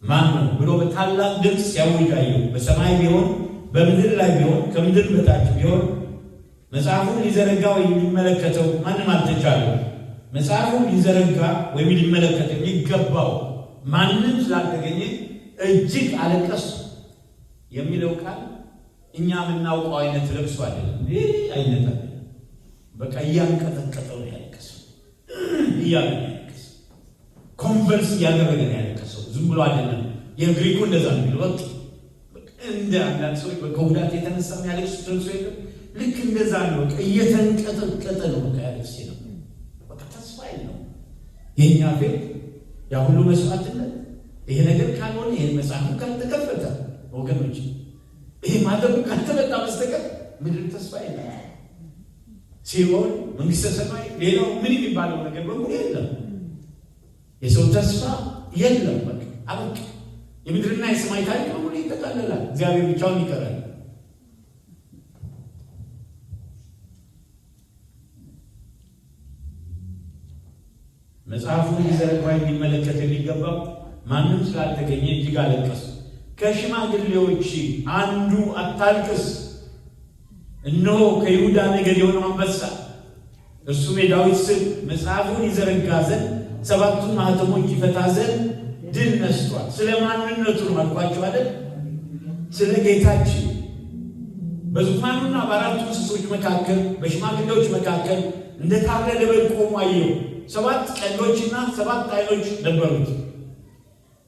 ማን ነው ብሎ በታላቅ ድምፅ ሲያውጅ አየሁ። በሰማይ ቢሆን በምድር ላይ ቢሆን ከምድር በታች ቢሆን መጽሐፉን ሊዘረጋ ወይም ሊመለከተው ማንም አልተቻለው። መጽሐፉን ሊዘረጋ ወይም ሊመለከት የሚገባው ማንም ስላልተገኘ እጅግ አለቀሱ የሚለው ቃል እኛ የምናውቀው አይነት ለቅሶ አይደለም። ይህ አይነት አለ በቃ እያንቀጠቀጠው ነው ያለቀሰው። እያለ ነው ያለቀሰው። ኮንቨርስ እያደረገ ነው ያለቀሰው። ዝም ብሎ አይደለም። የግሪኩ እንደዛ ነው የሚለው። በቃ እንደ አንዳንድ ሰዎች በጉዳት የተነሳ ያለቅሱ ለቅሶ የለም። ልክ እንደዛ ነው። በቃ እየተንቀጠቀጠ ነው በቃ ያለቅስ ነው። በቃ ተስፋ የለውም። የእኛ ቤት ያ ሁሉ መስዋዕትነት ይሄ ነገር ካልሆነ ይሄ መጽሐፉ ካልተከፈተ ወገኖች ይሄ ማለቱ ካልተመጣ በስተቀር ምድር ተስፋ የለም። ሲሆን መንግስተ ሰማይ ሌላው ምን የሚባለው ነገር በሙሉ የለም። የሰው ተስፋ የለም። በቃ አበቃ። የምድርና የሰማይ ታሪክ በሙሉ ይጠቃለላል። እግዚአብሔር ብቻውን ይቀራል። መጽሐፉን ሊዘረጋ ሊመለከት የሚገባው ማንም ስላልተገኘ እጅግ አለቀሱ። ከሽማግሌዎች አንዱ አታልቅስ፣ እነሆ ከይሁዳ ነገድ የሆነው አንበሳ እርሱም የዳዊት ስም መጽሐፉን ይዘረጋ ዘንድ 7ቱን ማኅተሞች ይፈታ ዘንድ ድል ነስቷል። ስለ ማንነቱ ነው አልኳቸው አይደል? ስለ ጌታችን በዙፋኑና በአራቱ እንስሶች መካከል በሽማግሌዎች መካከል እንደ ታረደ በግ ቆሞ አየሁ። 7 ቀንዶችና 7 ዓይኖች ነበሩት።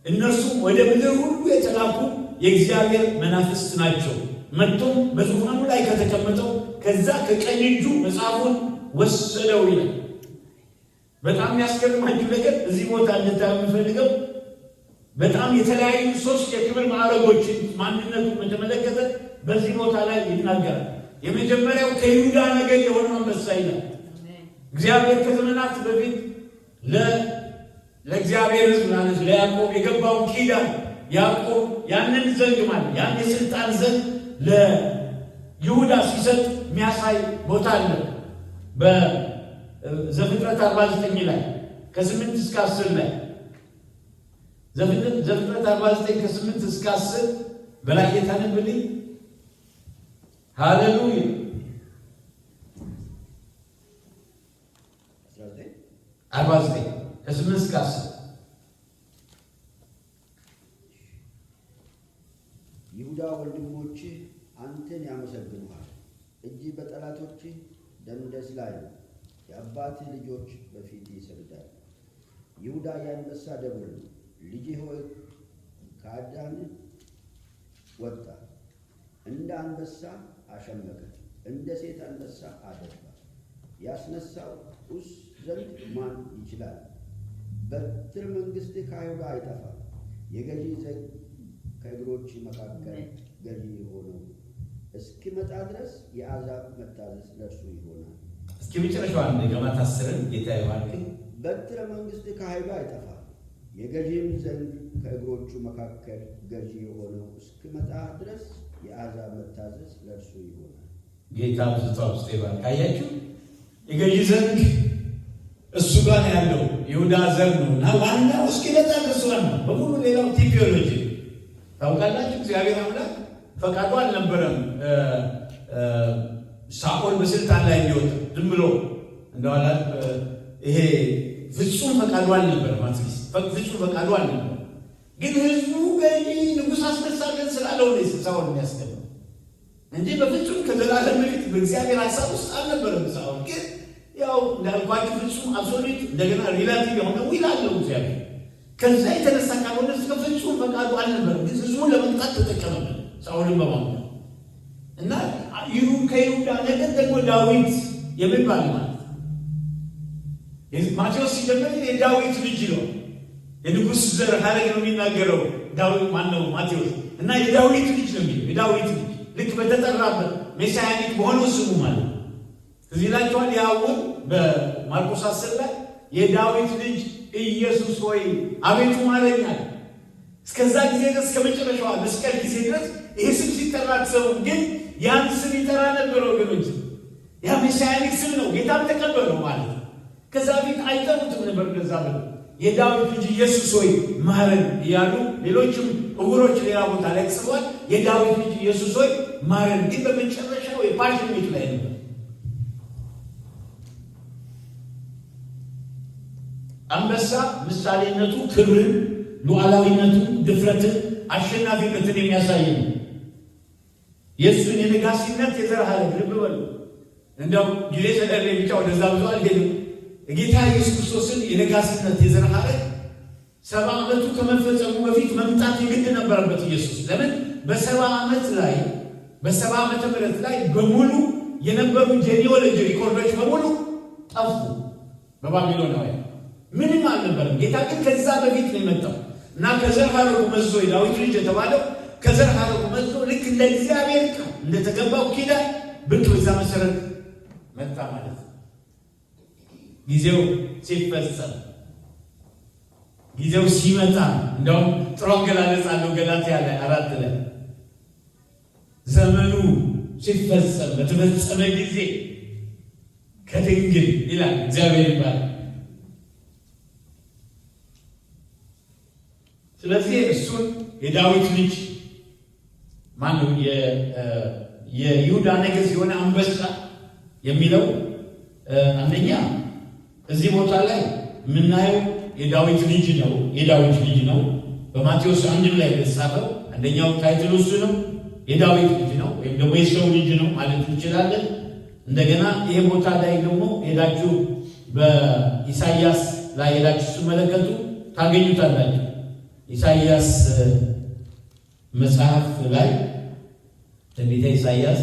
እነርሱም ወደ ምድር ሁሉ የተላኩ የእግዚአብሔር መናፍስት ናቸው። መጥቶም በዙፋኑ ላይ ከተቀመጠው ከዛ ከቀኝ እጁ መጽሐፉን ወሰደው ይላል። በጣም የሚያስገርማችሁ ነገር እዚህ ቦታ እንድታዩ የምፈልገው በጣም የተለያዩ 3 የክብር ማዕረጎችን ማንነቱን በተመለከተ በዚህ ቦታ ላይ ይናገራል። የመጀመሪያው ከይሁዳ ነገድ የሆነው አንበሳ ይላል። እግዚአብሔር ከዘመናት በፊት ለእግዚአብሔር ሕዝብ ማለት ለያዕቆብ የገባውን ኪዳን ያዕቆብ ያንን ዘንግ ማለት ያን የስልጣን ዘንግ ለይሁዳ ሲሰጥ የሚያሳይ ቦታ አለ። በዘፍጥረት 49 ላይ ከ8 እስከ 10 ላይ ዘፍጥረት 49 ከ8 እስከ 10 በላይ የታነብልኝ። ሃሌሉያ 49 ከ8 እስከ 10 ይሁዳ ወንድሞችህ አንተን ያመሰግኑሃል፣ እጅ በጠላቶችህ ደንደስ ላይ ነው። የአባትህ ልጆች በፊት ይሰግዳል። ይሁዳ የአንበሳ ደቦል ነው። ልጄ ሆይ ከአዳን ወጣ። እንደ አንበሳ አሸመቀ፣ እንደ ሴት አንበሳ አደባ። ያስነሣውስ ዘንድ ማን ይችላል? በትር መንግሥትህ ከአይሁዳ አይጠፋም። የገዢ ዘንግ ከእግሮች መካከል ገዢ የሆነው እስኪመጣ ድረስ የአሕዛብ መታዘዝ ለእርሱ ይሆናል። እስኪ መጨረሻዋን ገማት 10 ጌታ ይባርክ። በትረ መንግሥትህ ከአይሁዳ አይጠፋም። የገዢም ዘንግ ከእግሮቹ መካከል ገዢ የሆነው እስኪመጣ ድረስ የአሕዛብ መታዘዝ ለእርሱ ይሆናል። ጌታ ብዙታ ውስጥ ይባርክ። አያችሁ፣ የገዢ ዘንግ እሱ ጋር ያለው ይሁዳ ዘር ነው እና ዋናው እስኪመጣ ድረስ ነው። በሙሉ ሌላው ቲፒዮሎጂ ታውቃላችሁ። እግዚአብሔር አምላክ ፈቃዱ አልነበረም ሳኦል በስልጣን ላይ እንዲወጣ ዝም ብሎ እንደዋላ ይሄ ፍጹም ፈቃዱ አልነበረም። አትሊስት ፍጹም ፈቃዱ አልነበረም። ግን ህዝቡ ገዢ ንጉሥ አስነሳለን ስላለው ነው ሳኦል የሚያስገባው እንጂ በፍጹም ከዘላለም በፊት በእግዚአብሔር ሀሳብ ውስጥ አልነበረም። ሳኦል ግን ያው እንዳልኳችሁ ፍጹም አብሶሉት እንደገና ሪላቲቭ የሆነ ዊል አለው እግዚአብሔር። ከዛ የተነሳ ካልሆነ እስከ ፍጹም ፈቃዱ አልነበረም። ግን ህዝቡን ለመቅጣት ተጠቀመበት ሳኦልን በማምለክ እና ከይሁዳ ነገድ ደግሞ ዳዊት የሚባል ማለት ማቴዎስ ሲጀምር የዳዊት ልጅ ነው። የንጉሥ ዘር ሐረግ ነው የሚናገረው ዳዊት ማነው ማቴዎስ እና የዳዊት ልጅ ነው የሚለው የዳዊት ልጅ ልክ በተጠራበት ሜሳያኒክ በሆነው ስሙ ማለት ነው። እዚህ ይላችኋል ያውን በማርቆስ 10 ላይ የዳዊት ልጅ ኢየሱስ ሆይ አቤቱ ማረኝ አለ። እስከዛ ጊዜ ድረስ ከመጨረሻዋ መስቀል ጊዜ ድረስ ይሄ ስም ሲጠራ አትሰሙም። ግን ያን ስም ይጠራ ነበር ወገኖች። ያ ሜሳያኒክ ስም ነው። ጌታም ተቀበለው ማለት ነው። ከዛ ፊት አይጠሩትም ነበር እንደዛ ብለው የዳዊት ልጅ ኢየሱስ ሆይ ማረን እያሉ ሌሎችም እውሮች ሌላ ቦታ ላይ ጽፏል። የዳዊት ልጅ ኢየሱስ ሆይ ማረን ግን በመጨረሻው የፓሽን ቤት ላይ ነበር። አንበሳ ምሳሌነቱ ክብርን፣ ሉዓላዊነቱን፣ ድፍረትን፣ አሸናፊነትን የሚያሳይ ነው። የእሱን የነጋሲነት የዘር ሐረግ ልብ በሉ። እንደው ጊዜ ሰደር ብቻ ወደዛ ብዙ አልሄድም። ጌታ ኢየሱስ ክርስቶስን የነጋሲነት የዘር ሐረግ 70 ዓመቱ ከመፈጸሙ በፊት መምጣት የግድ ነበረበት ኢየሱስ። ለምን? በ70 ዓመት ላይ በ70 ዓመተ ምህረት ላይ በሙሉ የነበሩ ጄኒኦሎጂ ሪኮርዶች በሙሉ ጠፉ በባቢሎናውያን። ምንም አልነበረም። ጌታ ግን ከዛ በፊት ነው የመጣው እና ከዘር ሐረጉ መዞ የዳዊት ልጅ የተባለው ከዘር ሐረጉ መዞ ልክ እንደ እግዚአብሔር ቃል እንደተገባው ኪዳን ብቅ በዛ መሰረት መጣ ማለት ነው። ጊዜው ሲፈጸም ጊዜው ሲመጣ እንደውም ጥሩ አገላለጽ አለው ገላትያ ላይ 4 ላይ ዘመኑ ሲፈጸም በተፈጸመ ጊዜ ከድንግል ይላል እግዚአብሔር ይባላል። ስለዚህ እሱን የዳዊት ልጅ ማነው የይሁዳ ነገሥት የሆነ አንበሳ የሚለው አንደኛ እዚህ ቦታ ላይ የምናየው የዳዊት ልጅ ነው። የዳዊት ልጅ ነው። በማቴዎስ 1 ላይ የተጻፈው አንደኛው ታይትሉ እሱ ነው። የዳዊት ልጅ ነው ወይም ደግሞ የሰው ልጅ ነው ማለት እንችላለን። እንደገና ይሄ ቦታ ላይ ደግሞ ሄዳችሁ በኢሳይያስ ላይ ሄዳችሁ ስትመለከቱ ታገኙታላችሁ። ኢሳይያስ መጽሐፍ ላይ ትንቢተ ኢሳይያስ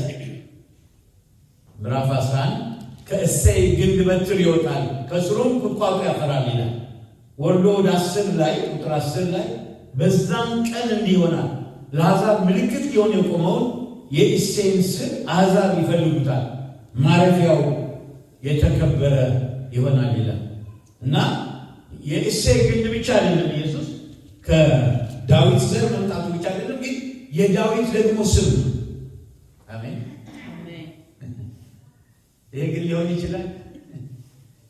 ምዕራፍ 11 ከእሴይ ግንድ በትር ይወጣል ከስሩም ቁጥቋጦ ያፈራል ይላል። ወርዶ ወደ 10 ላይ ቁጥር 10 ላይ በዛም ቀን እንዲህ ይሆናል ለአሕዛብ ምልክት ሊሆን የቆመውን የእሴይን ሥር አሕዛብ ይፈልጉታል፣ ማረፊያው የተከበረ ይሆናል ይላል እና የእሴይ ግንድ ብቻ አይደለም ኢየሱስ ከዳዊት ዘር መምጣቱ ብቻ አይደለም፣ ግን የዳዊት ደግሞ ስም ነው። አሜን። ይሄ ግን ሊሆን ይችላል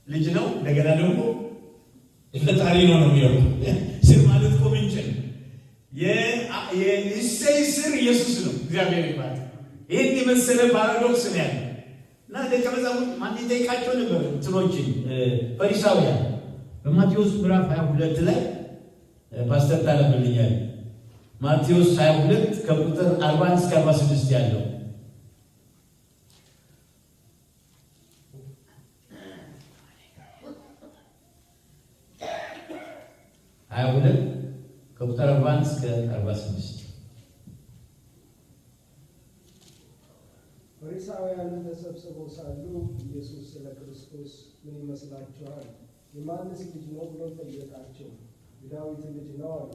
ልጅ ነው። እንደገና ደግሞ ፈጣሪ ነው የሚለው ስር ማለት እኮ ምንጭ ነው። የእሴይ ሥር ኢየሱስ ነው። እግዚአብሔር ይባላል። ይህን የመሰለ ፓራዶክስ ነው ያለ እና ደቀ መዛሙርት ማን ይጠይቃቸው ነበር እንትኖችን ፈሪሳውያን በማቴዎስ ምዕራፍ 22 ላይ ፓስተር ታለብልኛል። ማቴዎስ 22 ከቁጥር 41 እስከ 46 ያለው 22 ከቁጥር 40 እስከ 46 ፈሪሳውያን ተሰብስበው ሳሉ ኢየሱስ ስለ ክርስቶስ ምን ይመስላችኋል? የማንስ ልጅ ነው ብሎ ጠየቃቸው። የዳዊት ልጅ ነው አሉ።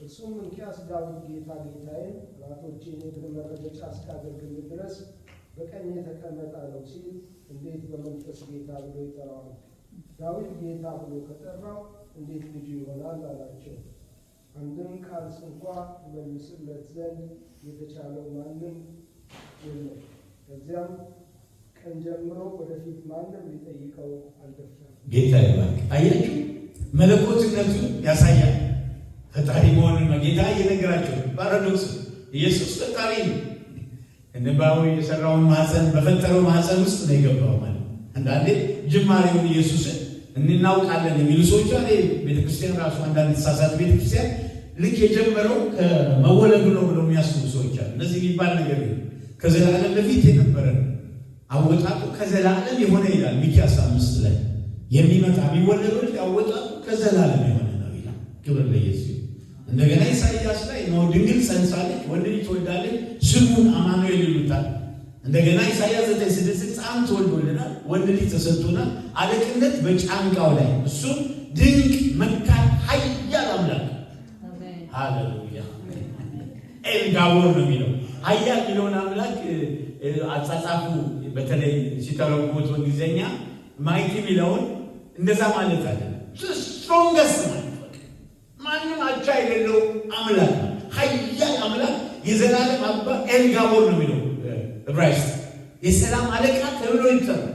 እርሱም እንኪያስ ዳዊት ጌታ ጌታዬን ጠላቶቼን የእግር መረገጫ እስካደርግልህ ድረስ በቀኜ ተቀመጥ አለው ሲል እንዴት በመንፈስ ጌታ ብሎ ይጠራዋል? ዳዊት ጌታ ብሎ ከጠራው እንዴት ልጁ ይሆናል አላቸው። አንድም ቃል እንኳ ይመልስለት ዘንድ የተቻለው ማንም የለም። ከዚያም ቀን ጀምሮ ወደፊት ማንም ሊጠይቀው አልደፈረም። ጌታ ይባርክ። አያችሁ፣ መለኮትነቱን ያሳያል። ፈጣሪ መሆኑን ጌታ እየነገራቸው ፓራዶክስ ኢየሱስ ፈጣሪ ነው። እንባው የሰራውን ማህፀን በፈጠረው ማህፀን ውስጥ ነው የገባው ማለት። አንዳንዴ ጅማሬውን ኢየሱስን እናውቃለን የሚሉ ሰዎች አለ። ቤተክርስቲያን ራሱ አንዳንድ ተሳሳተ ቤተክርስቲያን ልክ የጀመረው ከመወለዱ ነው ብለው የሚያስቡ ሰዎች አሉ። እነዚህ የሚባል ነገር ከዘላለም በፊት የነበረ ነው። አወጣጡ ከዘላለም የሆነ ይላል ሚክያስ 5 ላይ የሚመጣ የሚወለደው ልጅ አወጣጡ ከዘላለም የሆነ ነው ይላል። ክብር ለኢየሱስ። እንደገና ኢሳይያስ ላይ ነው ድንግል ጸንሳለች ወንድ ልጅ ትወልዳለች ስሙን አማኑኤል ይሉታል። እንደገና ኢሳይያስ 9:6 ሕፃን ተወልዶልናል ወንድ ልጅ ተሰጥቶናል አለቅነት በጫንቃው ላይ እሱ ድንቅ መካር ኃያል አምላክ አሜን ሃሌሉያ ኤልጋቦር ነው የሚለው ኃያል የሚለውን አምላክ አጻጻፉ በተለይ ሲተረጉሙት በእንግሊዝኛ ማይቲ የሚለውን እንደዛ ማለት አለ። ስትሮንገስት ማለት ማንም አቻ የሌለው አምላክ ኃያል አምላክ የዘላለም አባ ኤልጋቦር ነው የሚለው ዕብራይስጥ የሰላም አለቃ ተብሎ ይጠራል።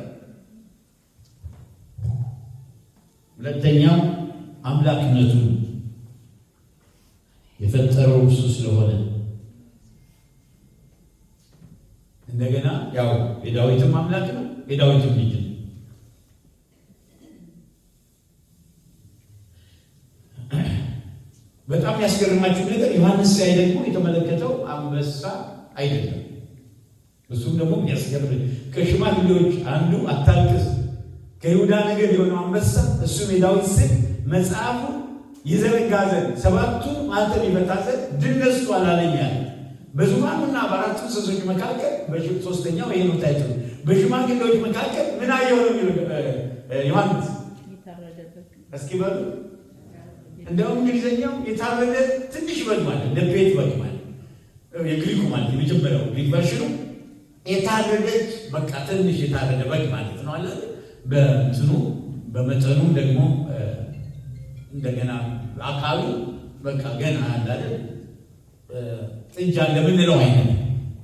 ሁለተኛው አምላክነቱን የፈጠረው እሱ ስለሆነ እንደገና ያው የዳዊትም አምላክ ነው የዳዊትም ልጅ ነው። በጣም ያስገርማችሁ ነገር ዮሐንስ ላይ ደግሞ የተመለከተው አንበሳ አይደለም። እሱም ደግሞ የሚያስገርም ከሽማግሌዎች አንዱ አታልቅስ ከይሁዳ ነገድ የሆነው አንበሳ እሱም የዳዊት ስም መጽሐፉ ይዘረጋ ዘንድ ሰባቱን ማኅተም ይፈታ ዘንድ ድል ነስቷል አለኝ አለ። በዙፋኑና በአራቱ እንስሶች መካከል ሶስተኛው ይሄ ነው ታይቶ በሽማግሌዎች መካከል ምን አየሁ ነው የሚለው ዮሐንስ። እስኪ በሉ እንደውም እንግሊዝኛው የታረደ ትንሽ በግ ማለት ለቤት በግ ማለት የግሪኩ ማለት የመጀመሪያው ግሪክ ቨርሽኑ የታረደች በቃ ትንሽ የታረደ በግ ማለት ነው አለ። በእንትኑ በመጠኑ ደግሞ እንደገና አካሉ በቃ ገና አለ አይደል ጥጃ እንደምንለው አይነት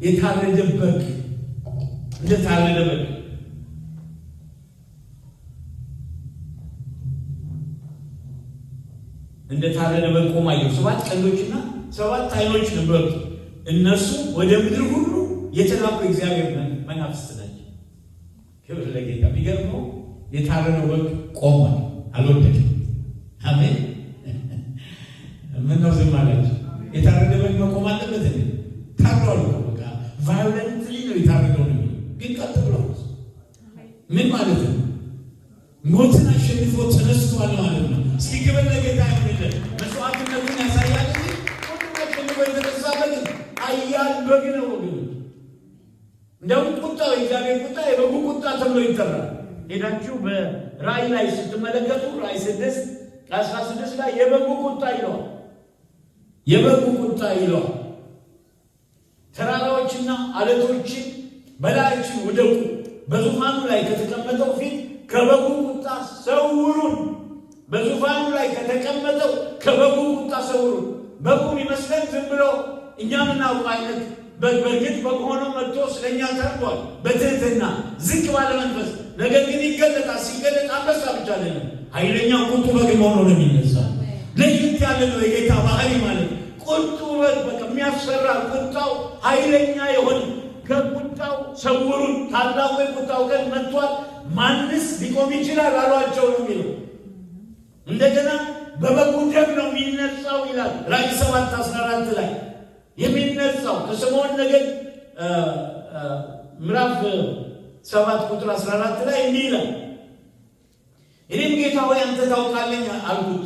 የታረደ በግ እንደታረደ በግ እንደታረደ በግ ቆሞ አየሁ። 7 ቀንዶችና 7 ዓይኖች ነበሩት። እነሱ ወደ ምድር ሁሉ የተላኩ እግዚአብሔር መናፍስት ናቸው። ክብር ለጌታ። የሚገርመው የታረደው በግ ቆሟል፣ አልወደቅም። አሜን። ምነው ዝም አላችሁ? የታረደ በግ መቆም አለበት እንዴ? ታርዷል እኮ በቃ ቫዮለንትሊ ነው የታረደው ነው። ግን ቀጥ ብሏል። ምን ማለት ነው? ሞትን አሸንፎ ተነስቷል ማለት ነው። እስኪ ክብር ለጌታ ይሁንልን። መስዋዕትነቱን ያሳያል እንጂ ሞትን አሸንፎ የተነሳ በግ ኃያል በግ ነው ወገኖች። እንደውም ቁጣው የእግዚአብሔር ቁጣ የበጉ ቁጣ ተብሎ ይጠራል። ሄዳችሁ በራእይ ላይ ስትመለከቱ ራእይ 6:16 ላይ የበጉ ቁጣ ይለዋል። የበጉ ቁጣ ይለዋል። ተራራዎችና አለቶችን በላያችን ውደቁ፣ በዙፋኑ ላይ ከተቀመጠው ፊት ከበጉ ቁጣ ሰውሩን። በዙፋኑ ላይ ከተቀመጠው ከበጉ ቁጣ ሰውሩን። በጉ ይመስለን ዝም ብሎ እኛ ምናውቅ አይነት በእርግጥ በግ ሆኖ መጥቶ ስለኛ ተርቧል በትህትና ዝቅ ባለ መንፈስ። ነገር ግን ይገለጣል። ሲገለጥ አንበሳ ብቻ አይደለም፣ ኃይለኛ ቁጡ በግ ሆኖ ነው የሚነሳ። ለየት ያለ ነው የጌታ ባህሪ ማለት ቁጡ በግ በቃ የሚያስፈራ ቁጣው ኃይለኛ የሆነ ከቁጣው ሰውሩን። ታላቁ የቁጣው ቀን መጥቷል፣ ማንስ ሊቆም ይችላል አሏቸው ነው የሚለው። እንደገና በበጉ ደም ነው የሚነጻው ይላል ራእይ 7:14 ላይ የሚነጻው ከስምዖን ነገድ ምዕራፍ 7:14 ላይ እንዲህ ይላል፣ እኔም ጌታ ሆይ አንተ ታውቃለህ አልኩት።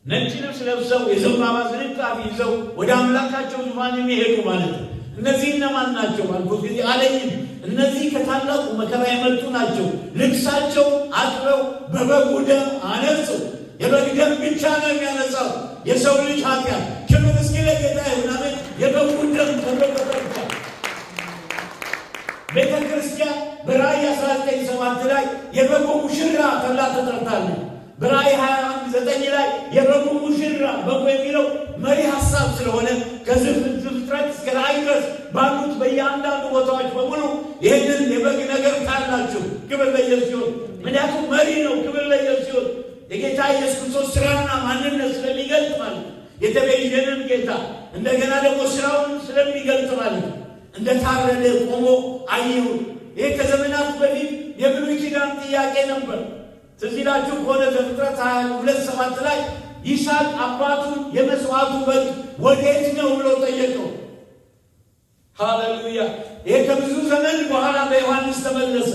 ነጭ ልብስ ለብሰው የዘንባባ ዝንጣፊ ይዘው ወደ አምላካቸው ዙፋን የሚሄዱ ማለት ነው። እነዚህ እነማን ናቸው ባልኩት ጊዜ አለኝም እነዚህ ከታላቁ መከራ የመጡ ናቸው። ልብሳቸው አጥበው በበጉ ደም አነጹ። የበግ ደም ብቻ ነው የሚያነጻው የሰው ልጅ ኃጢአት። ክብር እስኪ ለጌታ ይሁን። አሜን። የበጉ ደም ተበቀበቻ ቤተ ክርስቲያን በራእይ 19:7 ላይ የበጉ ሙሽራ ተብላ ተጠርታለች። በራእይ 21:9 ላይ የበጉ ሙሽራ በጉ የሚለው መሪ ሐሳብ ስለሆነ ከዘፍጥረት እስከ ራእይ ድረስ ባሉት በእያንዳንዱ ቦታዎች በሙሉ ይህንን የበግ ነገር ታላችሁ። ክብር ለኢየሱስ ይሁን። ምክንያቱም መሪ ነው። ክብር ለኢየሱስ ይሁን። የጌታ ኢየሱስ ክርስቶስ ስራና ማንነት ስለሚገልጥ ማለት የተቤዠንን ጌታ እንደገና ደግሞ ስራውን ስለሚገልጥ ማለት እንደ ታረደ ቆሞ አየሁ። ይሄ ከዘመናት በፊት የብሉይ ኪዳን ጥያቄ ነበር። ትዝ ይላችሁ ከሆነ ዘፍጥረት 22:7 ላይ ይስሐቅ አባቱን የመስዋዕቱ በግ ወዴት ነው ብሎ ጠየቀው። ሃሌሉያ! ይሄ ከብዙ ዘመን በኋላ በዮሐንስ ተመለሰ።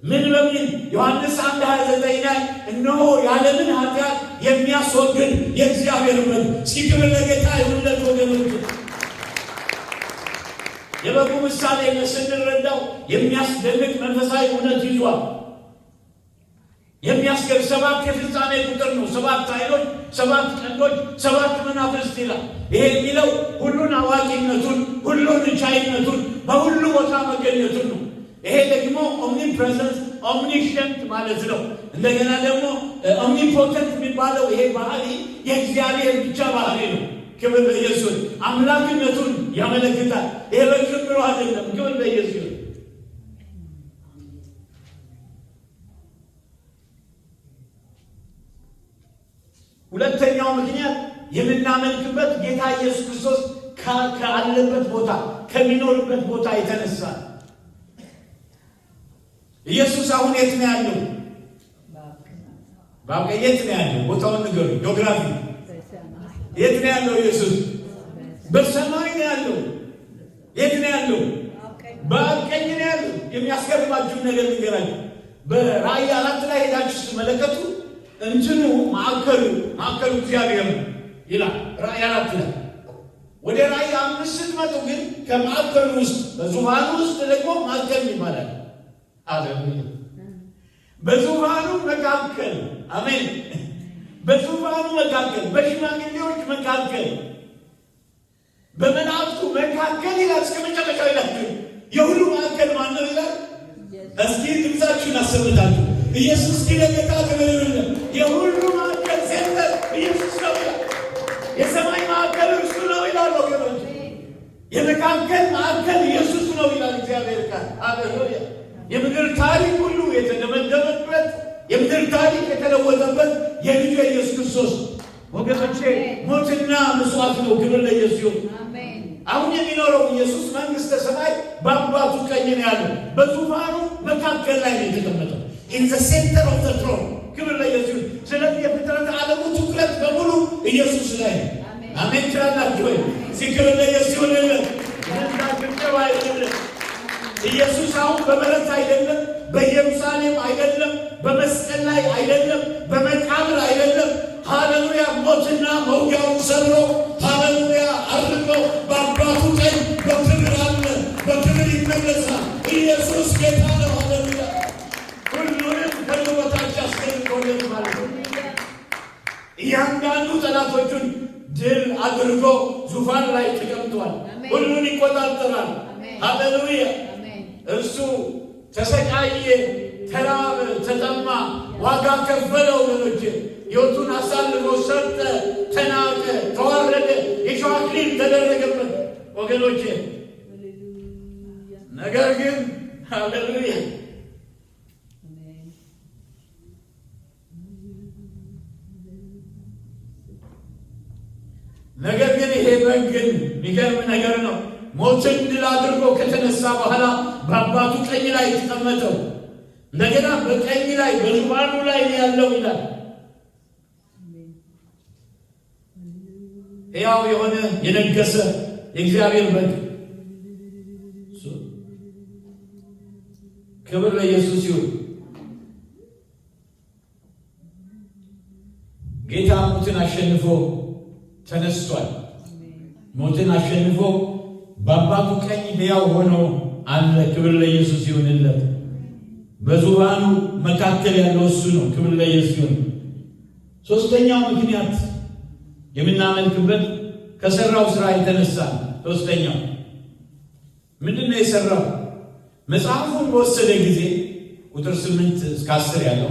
ምን በሚል ዮሐንስ 1:29 ላይ እነሆ የዓለምን ኃጢአት የሚያስወግድ የእግዚአብሔር በግ። ሲክብር ለጌታ ይሁንለት ወገኖች። የበጉ ምሳሌ ስንረዳው የሚያስደንቅ መንፈሳዊ እውነት ይዟል። የሚያስገርም 7 የፍጻሜ ቁጥር ነው። 7 ኃይሎች፣ 7 ቀንዶች፣ 7 መናፍስት ይላል። ይሄ የሚለው ሁሉን አዋቂነቱን፣ ሁሉን ቻይነቱን፣ በሁሉ ቦታ መገኘቱን ነው። ይሄ ደግሞ ኦምኒፕሬዘንስ ኦምኒሸንት ማለት ነው። እንደገና ደግሞ ኦምኒፖተንት የሚባለው ይሄ ባህሪ የእግዚአብሔር ብቻ ባህሪ ነው። ክብር ለኢየሱስ። አምላክነቱን ያመለክታል። ይሄ በዝም ብሎ አይደለም። ክብር ለኢየሱስ። ሁለተኛው ምክንያት የምናመልክበት ጌታ ኢየሱስ ክርስቶስ ካለበት ቦታ ከሚኖርበት ቦታ የተነሳ ኢየሱስ አሁን የት ነው ያለው? ባቀ የት ነው ያለው? ቦታውን ንገሩ። ጂኦግራፊ የት ነው ያለው? ኢየሱስ በሰማይ ነው ያለው። የት ነው ያለው? በቀኝ ነው ያለው። የሚያስገርማችሁ ነገር ንገራችሁ። በራእይ 4 ላይ ሄዳችሁ ስትመለከቱ እንትኑ ማዕከሉ እግዚአብሔር ነው ይላል ራእይ 4 ላይ። ወደ ራእይ 5 ስትመጡ ግን ከማዕከሉ ውስጥ በዙፋኑ ውስጥ ደግሞ ማዕከል ይባላል። አሜን። በዙፋኑ መካከል አሜን። በዙፋኑ መካከል፣ በሽማግሌዎች መካከል፣ በመላእክቱ መካከል ይላል። እስከ መጨረሻው ይላል። የሁሉ ማዕከል ማን ነው ይላል? እስኪ ድምፃችሁን አሰምታችሁ ኢየሱስ ጌታ ክብር ይሁን። የሁሉ ማዕከል ሴንተር ኢየሱስ ነው ይላል። የሰማይ ማዕከል እርሱ ነው ይላል ወገኖች። የመካከል ማዕከል ኢየሱስ ነው ይላል እግዚአብሔር ቃል። ሃሌሉያ! የምድር ታሪክ ሁሉ የተደመደመበት፣ የምድር ታሪክ የተለወጠበት የልጁ የኢየሱስ ክርስቶስ ወገኖቼ ሞትና መስዋዕት ነው። ክብር ለኢየሱስ ይሁን። አሁን የሚኖረው ኢየሱስ መንግሥተ ሰማይ በአባቱ ቀኝ ነው ያለው። በዙፋኑ መካከል ላይ ነው የተቀመጠው። in the center of the throne። ክብር ለኢየሱስ። ስለዚህ የፍጥረት ዓለሙ ትኩረት በሙሉ ኢየሱስ ላይ ነው። አሜን ትላላችሁ ወይ? ክብር ለኢየሱስ ይሁን። ኢየሱስ አሁን በበረት አይደለም፣ በኢየሩሳሌም አይደለም፣ በመስቀል ላይ አይደለም፣ በመቃብር አይደለም። ሃሌሉያ! ሞትና መውጊያውን ሰብሮ ሃሌሉያ አርቆ በአባቱ ቀኝ በክብር አለ፣ በክብር ይመለሳል። ኢየሱስ ጌታ ነው። ሃሌሉያ! ሁሉንም ከልቦታች አስገድቆልን ማለት ነው። እያንዳንዱ ጠላቶቹን ድል አድርጎ ዙፋን ላይ ተቀምጧል። ሁሉን ይቆጣጠራል። ሃሌሉያ! እርሱ ተሰቃየ፣ ተራበ፣ ተጠማ፣ ዋጋ ከፈለ። ወገኖች ሕይወቱን አሳልፎ ሰጠ፣ ተናቀ፣ ተዋረደ፣ የሾህ አክሊል ተደረገበት። ወገኖች ነገር ግን ሃሌሉያ ነገር ግን ይሄ በግ ግን የሚገርም ነገር ነው። ሞትን ድል አድርጎ ከተነሳ በኋላ በአባቱ ቀኝ ላይ የተቀመጠው እንደገና በቀኝ ላይ በዙፋኑ ላይ ያለው ይላል። ሕያው የሆነ የነገሰ የእግዚአብሔር በግ። ክብር ለኢየሱስ ይሁን። ጌታ ሞትን አሸንፎ ተነስቷል። ሞትን አሸንፎ በአባቱ ቀኝ ሕያው ሆኖ አለ። ክብር ለኢየሱስ ይሁንለት። በዙፋኑ መካከል ያለው እሱ ነው። ክብር ለኢየሱስ ይሁን። ሶስተኛው ምክንያት የምናመልክበት ከሰራው ስራ የተነሳ ሶስተኛው ምንድነው የሰራው? መጽሐፉን በወሰደ ጊዜ ቁጥር 8 እስከ 10 ያለው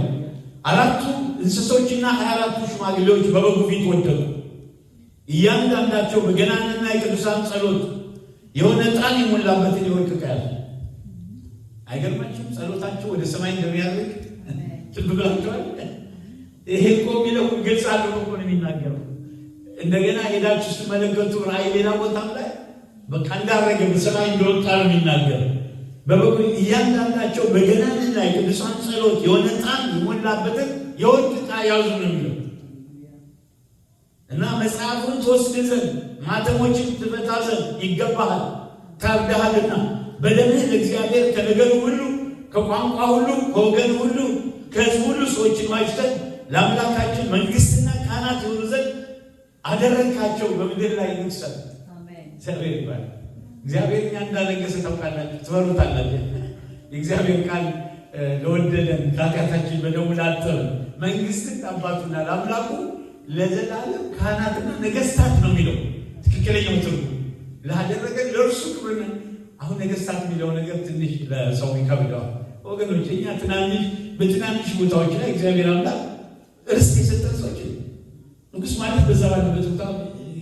4 እንስሶችና 24 ሽማግሌዎች በበጉ ፊት ወደቁ። እያንዳንዳቸው በገናንና የቅዱሳን ጸሎት የሆነ ዕጣን የሞላበትን የወርቅ ዕቃ ያዙ። አይገርማችሁም? ጸሎታቸው ወደ ሰማይ እንደሚያርግ ልብ ብላችኋል? ይሄ እኮ የሚለው ግልጽ አድርጎ እኮ ነው የሚናገረው። እንደገና ሄዳችሁ ስትመለከቱ ራእይ ሌላ ቦታም ላይ በቃ እንዳረገ በሰማይ እንደወጣ ነው የሚናገር። በበጉ እያንዳንዳቸው በገናንና የቅዱሳን ጸሎት የሆነ ዕጣን የሞላበትን የወርቅ ዕቃ ያዙ ነው የሚለው እና መጽሐፉን ትወስድ ዘንድ ማተሞችን ትፈታ ዘንድ ይገባሃል፣ ታርደሃልና በደምህ ለእግዚአብሔር ከነገሩ ሁሉ ከቋንቋ ሁሉ ከወገን ሁሉ ከሕዝብ ሁሉ ሰዎችን ዋጅተን ለአምላካችን መንግሥትና ካህናት ይሆኑ ዘንድ አደረግካቸው። በምድር ላይ ንግሥት እግዚአብሔር ይባል። እግዚአብሔር እኛ እንዳነገሰ ታውቃላችሁ፣ ትፈሩታላችሁ። የእግዚአብሔር ቃል ለወደደን ከኃጢአታችን በደሙ ላጠበን መንግሥትን አባቱና ለአምላኩ ለዘላለም ካህናትና ነገሥታት ነው የሚለው ትክክለኛው ትርጉም። ላደረገን ለእርሱ ክብር። አሁን ነገሥታት የሚለው ነገር ትንሽ ለሰው ይከብደዋል ወገኖች። እኛ በትናንሽ ቦታዎች ላይ እግዚአብሔር አምላክ ርስት የሰጠን ሰዎች ንጉሥ ማለት በዛ ባለበት ቦታ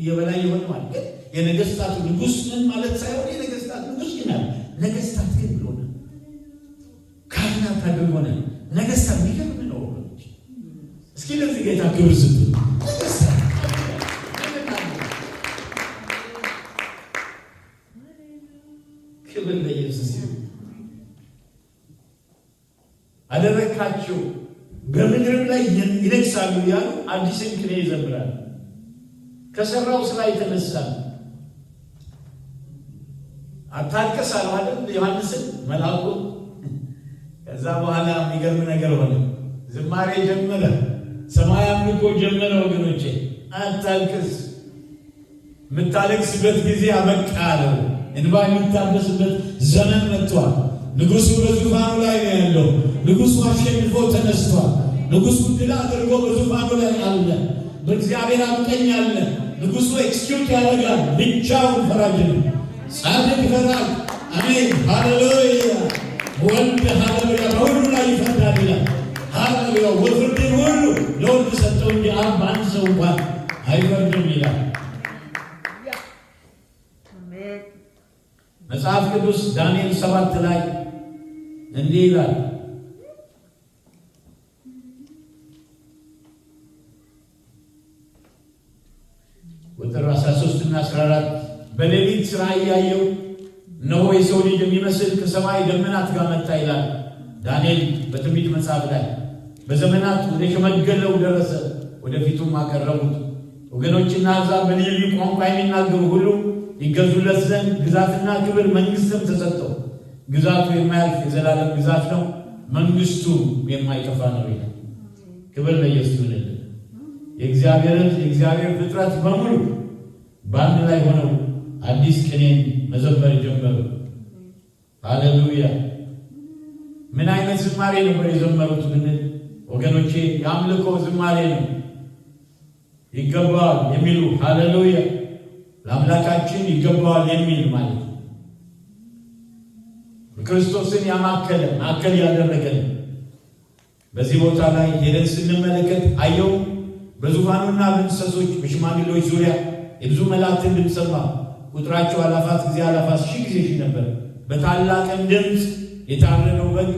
የበላይ የሆነ ማለት ግን የነገሥታቱ ንጉሥ ነን ማለት ሳይሆን የነገሥታት ንጉሥ ይናል። ነገሥታት ግን ብሎነ ካህናት አድርጎነ ነገሥታት የሚገርም ነው ወገኖች። እስኪ ለዚህ ጌታ ክብር ስጡ። ክብር ለኢየሱስ ይሁን። አደረግካቸው በምድር ላይ ይነግሳሉ ያሉ አዲስን ቅኔ ይዘምራል። ከሰራው ስራ የተነሳ አታልቅስ አለው አይደል ዮሐንስን መልአኩ። ከዛ በኋላ የሚገርም ነገር ሆነ። ዝማሬ ጀመረ፣ ሰማይ አምልኮ ጀመረ። ወገኖቼ አታልቅስ፣ የምታለቅስበት ጊዜ አበቃ አለው። እንባ የሚታበስበት ዘመን መጥቷል። ንጉሡ በዙፋኑ ላይ ነው ያለው። ንጉሡ አሸንፎ ተነስቷል። ንጉሡ ድል አድርጎ በዙፋኑ ላይ አለ። በእግዚአብሔር ቀኝ አለ። ንጉሡ ኤክስኪዩት ያደርጋል። ብቻውን ፈራጅ ነው። ጻድቅ ፈራጅ። አሜን ሃሌሉያ። ወልድ ሃሌሉያ በሁሉ ላይ ይፈርዳል ይላል። ሃሌሉያ ወፍርድን ሁሉ ለወልድ ሰጠው እንጂ አብ በአንድ ሰው እንኳን አይፈርድም ይላል መጽሐፍ ቅዱስ። ዳንኤል 7 ላይ እንዲህ ይላል፣ ቁጥር 13 እና 14 በሌሊት ራእይ ያየው እነሆ የሰው ልጅ የሚመስል ከሰማይ ደመናት ጋር መጣ ይላል ዳንኤል በትንቢት መጽሐፍ ላይ። በዘመናት ወደ ሸመገለው ደረሰ፣ ወደፊቱም አቀረቡት። ወገኖችና አሕዛብ በልዩ ልዩ ቋንቋ የሚናገሩ ሁሉ ይገዙለት ዘንድ ግዛትና ክብር መንግሥትም ተሰጠው። ግዛቱ የማያልፍ የዘላለም ግዛት ነው፣ መንግሥቱ የማይጠፋ ነው ይላል። ክብር ለኢየሱስ ይሁን። የእግዚአብሔር ፍጥረት በሙሉ በአንድ ላይ ሆነው አዲስ ቅኔን መዘመር ጀመሩ። ሃሌሉያ። ምን አይነት ዝማሬ ነበር የዘመሩት ብንል ወገኖቼ የአምልኮ ዝማሬ ነው። ይገባዋል የሚሉ ሃሌሉያ፣ ለአምላካችን ይገባዋል የሚል ማለት ነው። ክርስቶስን ያማከለ ማዕከል ያደረገን በዚህ ቦታ ላይ ሄደን ስንመለከት አየው በዙፋኑና በእንስሶች በሽማግሌዎች ዙሪያ የብዙ መላእክትን ድምፅ ሰማ። ቁጥራቸው አላፋት ጊዜ አላፋት ሺህ ጊዜ ሺህ ነበር። በታላቅም ድምፅ የታረደው በግ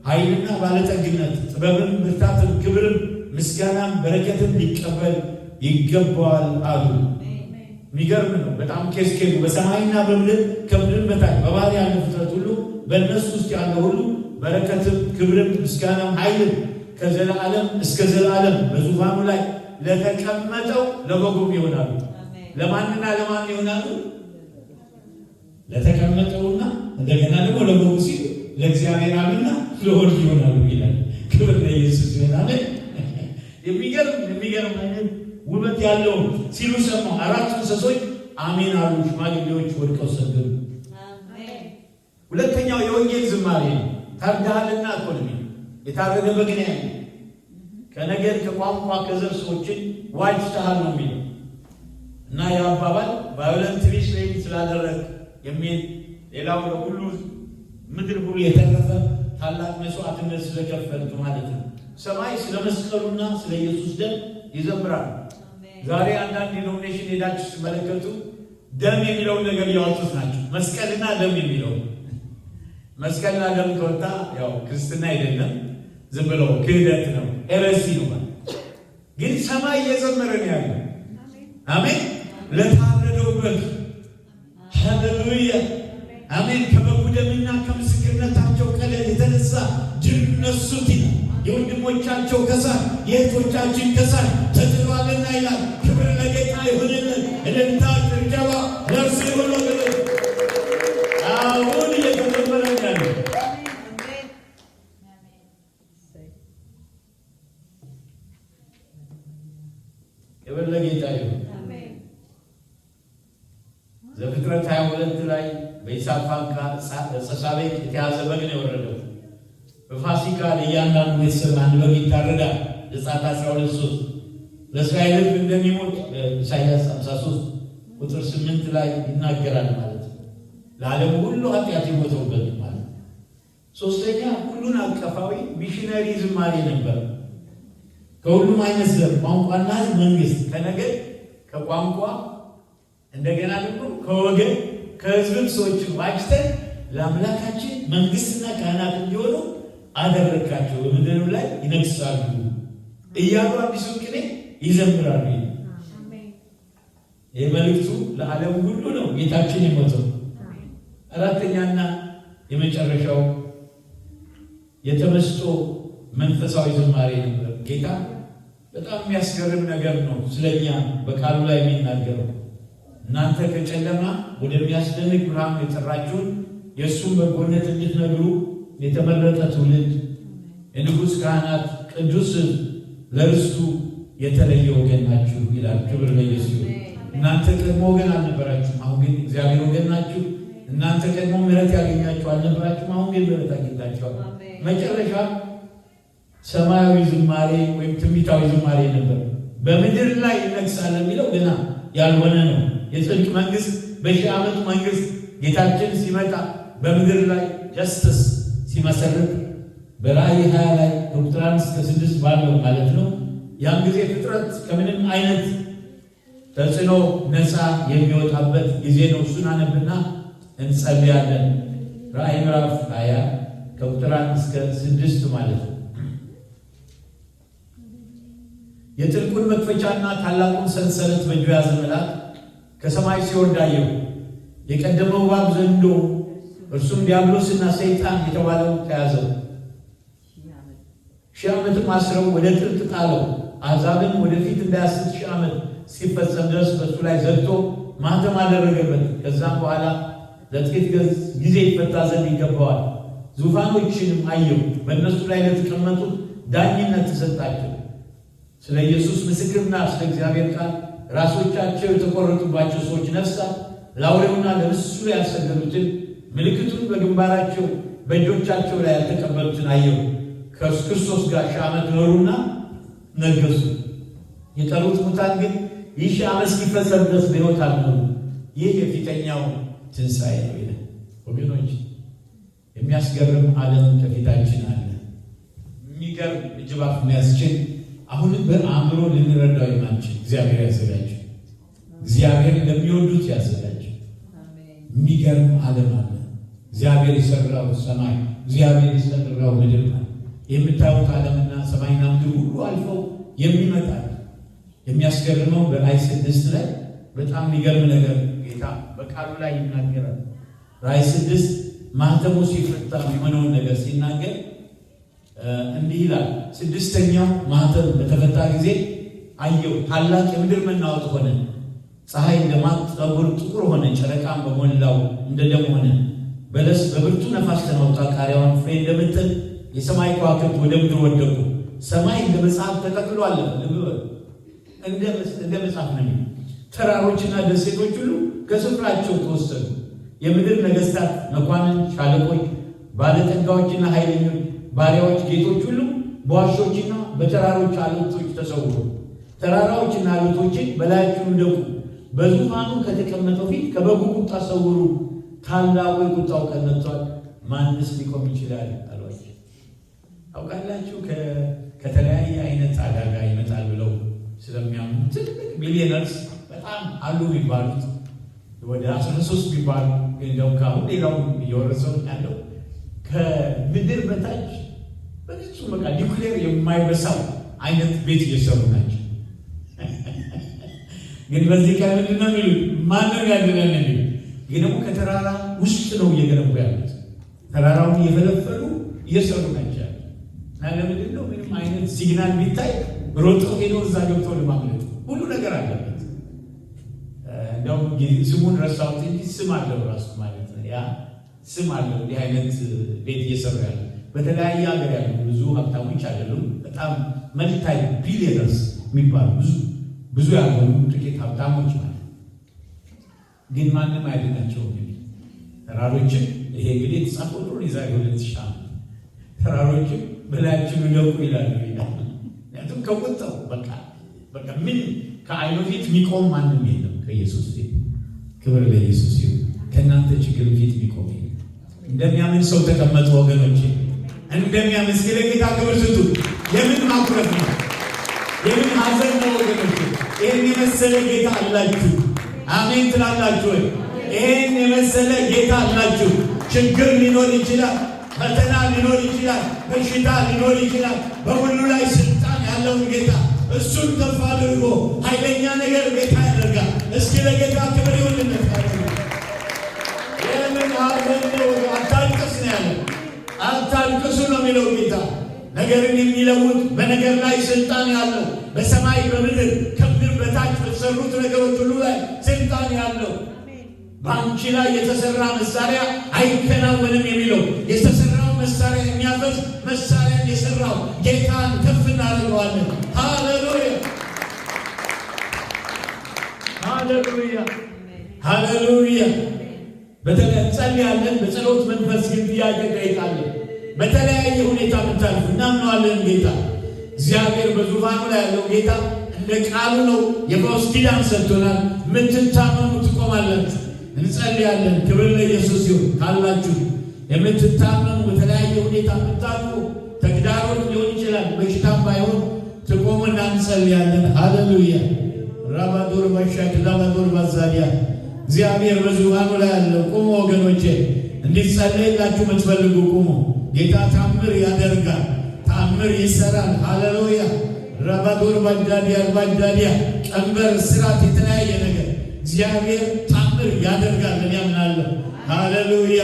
ኃይልና ባለጠግነት፣ ጥበብም፣ ብርታትም፣ ክብርም፣ ምስጋናም በረከትም ሊቀበል ይገባዋል አሉ። የሚገርም ነው በጣም ኬስኬዱ በሰማይና በምድር ከምድር በታች በባህር ያለ ፍጥረት ሁሉ በእነሱ ውስጥ ያለ ሁሉ በረከትም፣ ክብርም፣ ምስጋናም፣ ኃይልም ከዘላለም እስከ ዘላለም በዙፋኑ ላይ ለተቀመጠው ለበጉም ይሆናሉ። ለማንና ለማን ይሆናሉ? ለተቀመጠውና እንደገና ደግሞ ለበጉ ሲል ለእግዚአብሔር አብና ለወልድ ይሆናሉ ይላል። ክብር ለኢየሱስ ይሆናል። የሚገርም አይነት ውበት ያለው ሲሉ ሰማሁ። አራቱ እንስሶች አሜን አሉ። ሽማግሌዎች ወድቀው ሰገዱ። ሁለተኛው የወንጌል ዝማሬ ነው። ታርደሃልና ኢኮኖሚ የታረደ በግ ነው ያለው። ከነገድ ከቋንቋ ከዘር ሰዎችን ዋጅተሃል ነው የሚለው እና የአባባል ቫዮለንት ሪስሌት ስላደረግ የሚል ሌላው ለሁሉ ምድር ሁሉ የተረፈ ታላቅ መስዋዕትነት ስለከፈልክ ማለት ነው። ሰማይ ስለ መስቀሉና ስለ ኢየሱስ ደም ይዘምራል። ዛሬ አንዳንድ ዲኖሚኔሽን ሄዳችሁ ሲመለከቱ ደም የሚለውን ነገር ያወጡት ናቸው። መስቀልና ደም የሚለው መስቀልና ደም ከወጣ ያው ክርስትና አይደለም፣ ዝም ብሎ ክህደት ነው፣ ኤረሲ ነው። ግን ሰማይ እየዘመረ ነው ያለው። አሜን። ለታረደው በግ ሃሌሉያ አሜን። ከበጉ ደምና ከምስክርነታቸው ቃል የተነሳ ድል ነሱት ይላል። የወንድሞቻቸው ከሳሽ የእህቶቻችን ከሳሽ ተጥሏልና ይላል። ክብር ለጌታ ይሁንልን። እልልታ ጭብጨባ ለእርሱ ይሁንልን። አሁን እየተዘመረ ያለው ክብር ለጌታ ይሁን። ዘፍጥረት 22 ላይ በይስሐቅ ፋንታ ሳቤቅ የተያዘ በግ ነው የወረደው። በፋሲካ ለእያንዳንዱ ቤተሰብ አንድ በግ ይታረዳል። ዘጸአት 12:3 ለእስራኤል ሕዝብ እንደሚሞት ኢሳይያስ 53 ቁጥር 8 ላይ ይናገራል ማለት ነው። ለዓለም ሁሉ ኃጢአት የሞተው በግ ማለት ነው። ሶስተኛ ሁሉን አቀፋዊ ሚሽነሪ ዝማሬ ነበር። ከሁሉም አይነት ዘር፣ ቋንቋና መንግስት፣ ከነገድ ከቋንቋ እንደገና ደግሞ ከወገን ከህዝብም ሰዎችን ዋጅተን ለአምላካችን መንግስትና ካህናት እንዲሆኑ አደረካቸው፣ በምድር ላይ ይነግሳሉ እያሉ አዲሱ ቅኔ ይዘምራሉ። ይህ መልእክቱ ለዓለም ሁሉ ነው። ጌታችን የሞተው። አራተኛና የመጨረሻው የተመስጦ መንፈሳዊ ዝማሬ ነበር። ጌታ በጣም የሚያስገርም ነገር ነው ስለኛ በቃሉ ላይ የሚናገረው። እናንተ ከጨለማ ወደሚያስደንቅ ብርሃን የጠራችሁን የእሱን በጎነት እንድትነግሩ የተመረጠ ትውልድ፣ የንጉሥ ካህናት፣ ቅዱስ ለርስቱ የተለየ ወገን ናችሁ ይላል። ክብር ለኢየሱስ። እናንተ ቀድሞ ወገን አልነበራችሁም፣ አሁን ግን እግዚአብሔር ወገን ናችሁ። እናንተ ቀድሞ ምሕረት ያገኛችሁ አልነበራችሁም፣ አሁን ግን ምሕረት አግኝታችኋል። መጨረሻ ሰማያዊ ዝማሬ ወይም ትንቢታዊ ዝማሬ ነበር። በምድር ላይ ይነግሳል የሚለው ገና ያልሆነ ነው። የጽድቅ መንግስት በሺህ ዓመቱ መንግስት ጌታችን ሲመጣ በምድር ላይ ጀስተስ ሲመሰርት በራእይ 20 ላይ ቁጥር 1 እስከ 6 ባለው ማለት ነው። ያን ጊዜ ፍጥረት ከምንም አይነት ተጽዕኖ ነፃ የሚወጣበት ጊዜ ነው። እሱን አነብና እንጸልያለን። ራእይ ምዕራፍ 20 ከቁጥር 1 እስከ 6 ማለት ነው። የጥልቁን መክፈቻና ታላቁን ሰንሰለት በእጁ የያዘ መልአክ ከሰማይ ሲወርድ አየሁ። የቀደመው እባብ ዘንዶ እርሱም ዲያብሎስና ሰይጣን የተባለው ተያዘው፣ 1000 ዓመትም አስረው ወደ ጥልቅ ጣለው። አሕዛብን ወደፊት እንዳያስት 1000 ዓመት ሲፈጸም ድረስ በእሱ ላይ ዘግቶ ማኅተም አደረገበት። ከዛም በኋላ ለጥቂት ጊዜ ይፈታ ዘንድ ይገባዋል። ዙፋኖችንም አየሁ፣ በእነሱ ላይ ለተቀመጡት ዳኝነት ተሰጣቸው። ስለ ኢየሱስ ምስክርና ስለ እግዚአብሔር ቃል ራሶቻቸው የተቆረጡባቸው ሰዎች ነፍሳት ለአውሬውና ለምስሉ ያልሰገዱትን ምልክቱን በግንባራቸው በእጆቻቸው ላይ ያልተቀበሉትን አየሁ። ከክርስቶስ ጋር 1000 ዓመት ኖሩና ነገሱ። የቀሩት ሙታን ግን ይህ 1000 ዓመት እስኪፈጸም ድረስ በሕይወት አልኖሩ። ይህ የፊተኛው ትንሣኤ ነው ይላል። ወገኖች የሚያስገርም ዓለም ከፊታችን አለ። የሚገርም እጅባፍ የሚያስችል አሁንም በአእምሮ ልንረዳው የማንችል እግዚአብሔር ያዘጋጀው፣ እግዚአብሔር ለሚወዱት ያዘጋጀው የሚገርም ዓለም አለ። እግዚአብሔር የሰራው ሰማይ፣ እግዚአብሔር የሰራው ምድር ማለት የምታዩት ዓለምና ሰማይና ምድር ሁሉ አልፈው የሚመጣ የሚያስገርመው በራእይ 6 ላይ በጣም የሚገርም ነገር ጌታ በቃሉ ላይ ይናገራል። ራእይ 6 ማኅተሙ ሲፈታ የሚሆነውን ነገር ሲናገር እንዲህ ይላል። 6ኛው ማኅተም በተፈታ ጊዜ አየሁ፣ ታላቅ የምድር መናወጥ ሆነ። ፀሐይ እንደማቅ ጠጉር ጥቁር ሆነ፣ ጨረቃም በሞላው እንደ ደም ሆነ። በለስ በብርቱ ነፋስ ተናውጣ ቃሪያዋን ፍሬ እንደምጥል የሰማይ ከዋክብት ወደ ምድር ወደቁ። ሰማይ እንደ መጽሐፍ ተጠቅልሎ አለ። እንደ መጽሐፍ ነው። ተራሮችና ደሴቶች ሁሉ ከስፍራቸው ተወሰዱ። የምድር ነገሥታት፣ መኳንንት፣ ሻለቆች፣ ባለጠጋዎችና ኃይለኞች፣ ባሪያዎች፣ ጌቶች ሁሉ በዋሾችና በተራሮች አለቶች ተሰውሩ። ተራራዎችና አለቶችን በላያችሁ ውደቁ። በዙፋኑ ከተቀመጠው ፊት ከበጉ ቁጣ ሰውሩ። ታላቁ የቁጣው ቀን መጥቷል፣ ማንስ ሊቆም ይችላል አሏቸው። ታውቃላችሁ ከተለያየ አይነት አደጋ ይመጣል ብለው ስለሚያምኑ ትልቅ ሚሊዮነርስ በጣም አሉ የሚባሉት ወደ 13 ቢባሉ እንደው ካሁን ሌላው እየወረሰው ያለው ከምድር በታች በፍጹም በቃ ኒውክሌር የማይበሳው አይነት ቤት እየሰሩ ናቸው። ግን በዚህ ቀን ምንድን ነው የሚሉት? ማነው ያድነን የሚሉ ግን ደግሞ ከተራራ ውስጥ ነው እየገነቡ ያሉት። ተራራውን እየፈለፈሉ እየሰሩ ናቸው። እና ለምንድን ነው ምንም አይነት ሲግናል ቢታይ ሮጦ ሄዶ እዛ ገብቶ ለማምለጥ ሁሉ ነገር አለበት። እንደውም ስሙን ረሳሁት እንጂ ስም አለው ራሱ ማለት ነው። ያ ስም አለው። እንዲህ አይነት ቤት እየሰሩ ያሉ በተለያየ ሀገር ያሉ ብዙ ሀብታሞች አይደሉም። በጣም መልታይ ቢሊየነርስ የሚባሉ ብዙ ያልሆኑ ጥቂት ሀብታሞች ማለት ግን ማንም አይደናቸውም። ተራሮችም ይሄ እንግዲህ የተጻፈው ነው የዛሬ 2000 ዓመት ተራሮችም በላያችን ውደቁ ይላሉ። ምክንያቱም ከቁጣው በቃ ምን ከዓይኑ ፊት የሚቆም ማንም የለም ከኢየሱስ ፊት። ክብር ለኢየሱስ ይሁን። ከእናንተ ችግር ፊት የሚቆም እንደሚያምን ሰው ተቀመጡ ወገኖቼ። እንደሚያምን ስለ ጌታ ክብር ስጡ። የምን ማኩረፍ ነው? የምን ሐዘን ነው ወገኖቼ? ይህን የመሰለ ጌታ አላችሁ። አሜን ትላላችሁ ወይ? ይህን የመሰለ ጌታ አላችሁ። ችግር ሊኖር ይችላል፣ ፈተና ሊኖር ይችላል፣ በሽታ ሊኖር ይችላል። በሁሉ ላይ ስልጣን ያለውን ጌታ እሱን ከፍ አድርጎ ኃይለኛ ነገር ጌታ ያደርጋል። እስኪ ለጌታ ክብር ይሁንለት። የምን ሐዘን ነው? አታልቅስ ነው ያለው። አታልቅሱ ነው የሚለው ጌታ። ነገርን የሚለውጥ በነገር ላይ ስልጣን ያለው በሰማይ በምድር ከምድር በታች በተሰሩት ነገሮች ሁሉ ላይ ስልጣን ያለው በአንቺ ላይ የተሰራ መሳሪያ አይከናወንም የሚለው የተሰራው መሳሪያ የሚያፈስ መሳሪያ የሰራው ጌታን ከፍ እናደርገዋለን። ሃሌሉያ ሃሌሉያ ሃሌሉያ። በተለይ እንጸልያለን። በጸሎት መንፈስ ግን ጥያቄ ጠይቃለን። በተለያየ ሁኔታ ምታልፉ እናምነዋለን። ጌታ እግዚአብሔር በዙፋኑ ላይ ያለው ጌታ እንደ ቃሉ ነው። የፈውስ ኪዳን ሰጥቶናል። የምትታመሙ ትቆማላችሁ። እንጸልያለን። ክብር ለኢየሱስ ይሁን። ካላችሁ የምትታመሙ በተለያየ ሁኔታ ምታልፉ ተግዳሮት ሊሆን ይችላል፣ በሽታም ባይሆን ትቆሙና እንጸልያለን። ሃሌሉያ ራባዶር ባሻክ ራባዶር ባዛዲያ እግዚአብሔር በዙፋኑ ላይ ያለው ቁሙ ወገኖቼ። እንዲጸለይላችሁ የምትፈልጉ ቁሙ። ጌታ ታምር ያደርጋል፣ ታምር ይሰራል። ሃሌሉያ ራባዶር ባጃዲያ ባጃዲያ ቀንበር፣ ስራት፣ የተለያየ ነገር እግዚአብሔር ታምር ያደርጋል። እኔ አምናለሁ። ሃሌሉያ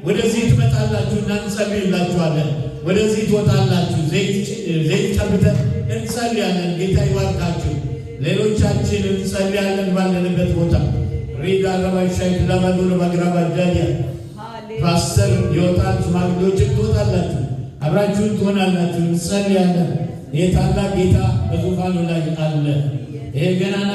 ወደዚህ ትመጣላችሁ እና እንጸልይላችኋለን። ወደዚህ ትወጣላችሁ። ዘይት ቀብተን እንጸልያለን። ጌታ ይባርካችሁ። ሌሎቻችን እንጸልያለን ባለንበት ቦታ ሪዳ ረባሻይ ለማዶር ማግራባ ዳዲያ ፓስተር ይወጣል። ሽማግሌዎችም ትወጣላችሁ፣ አብራችሁን ትሆናላችሁ። እንጸልያለን። የታላቅ ጌታ በዙፋኑ ላይ አለ። ይሄ ገናና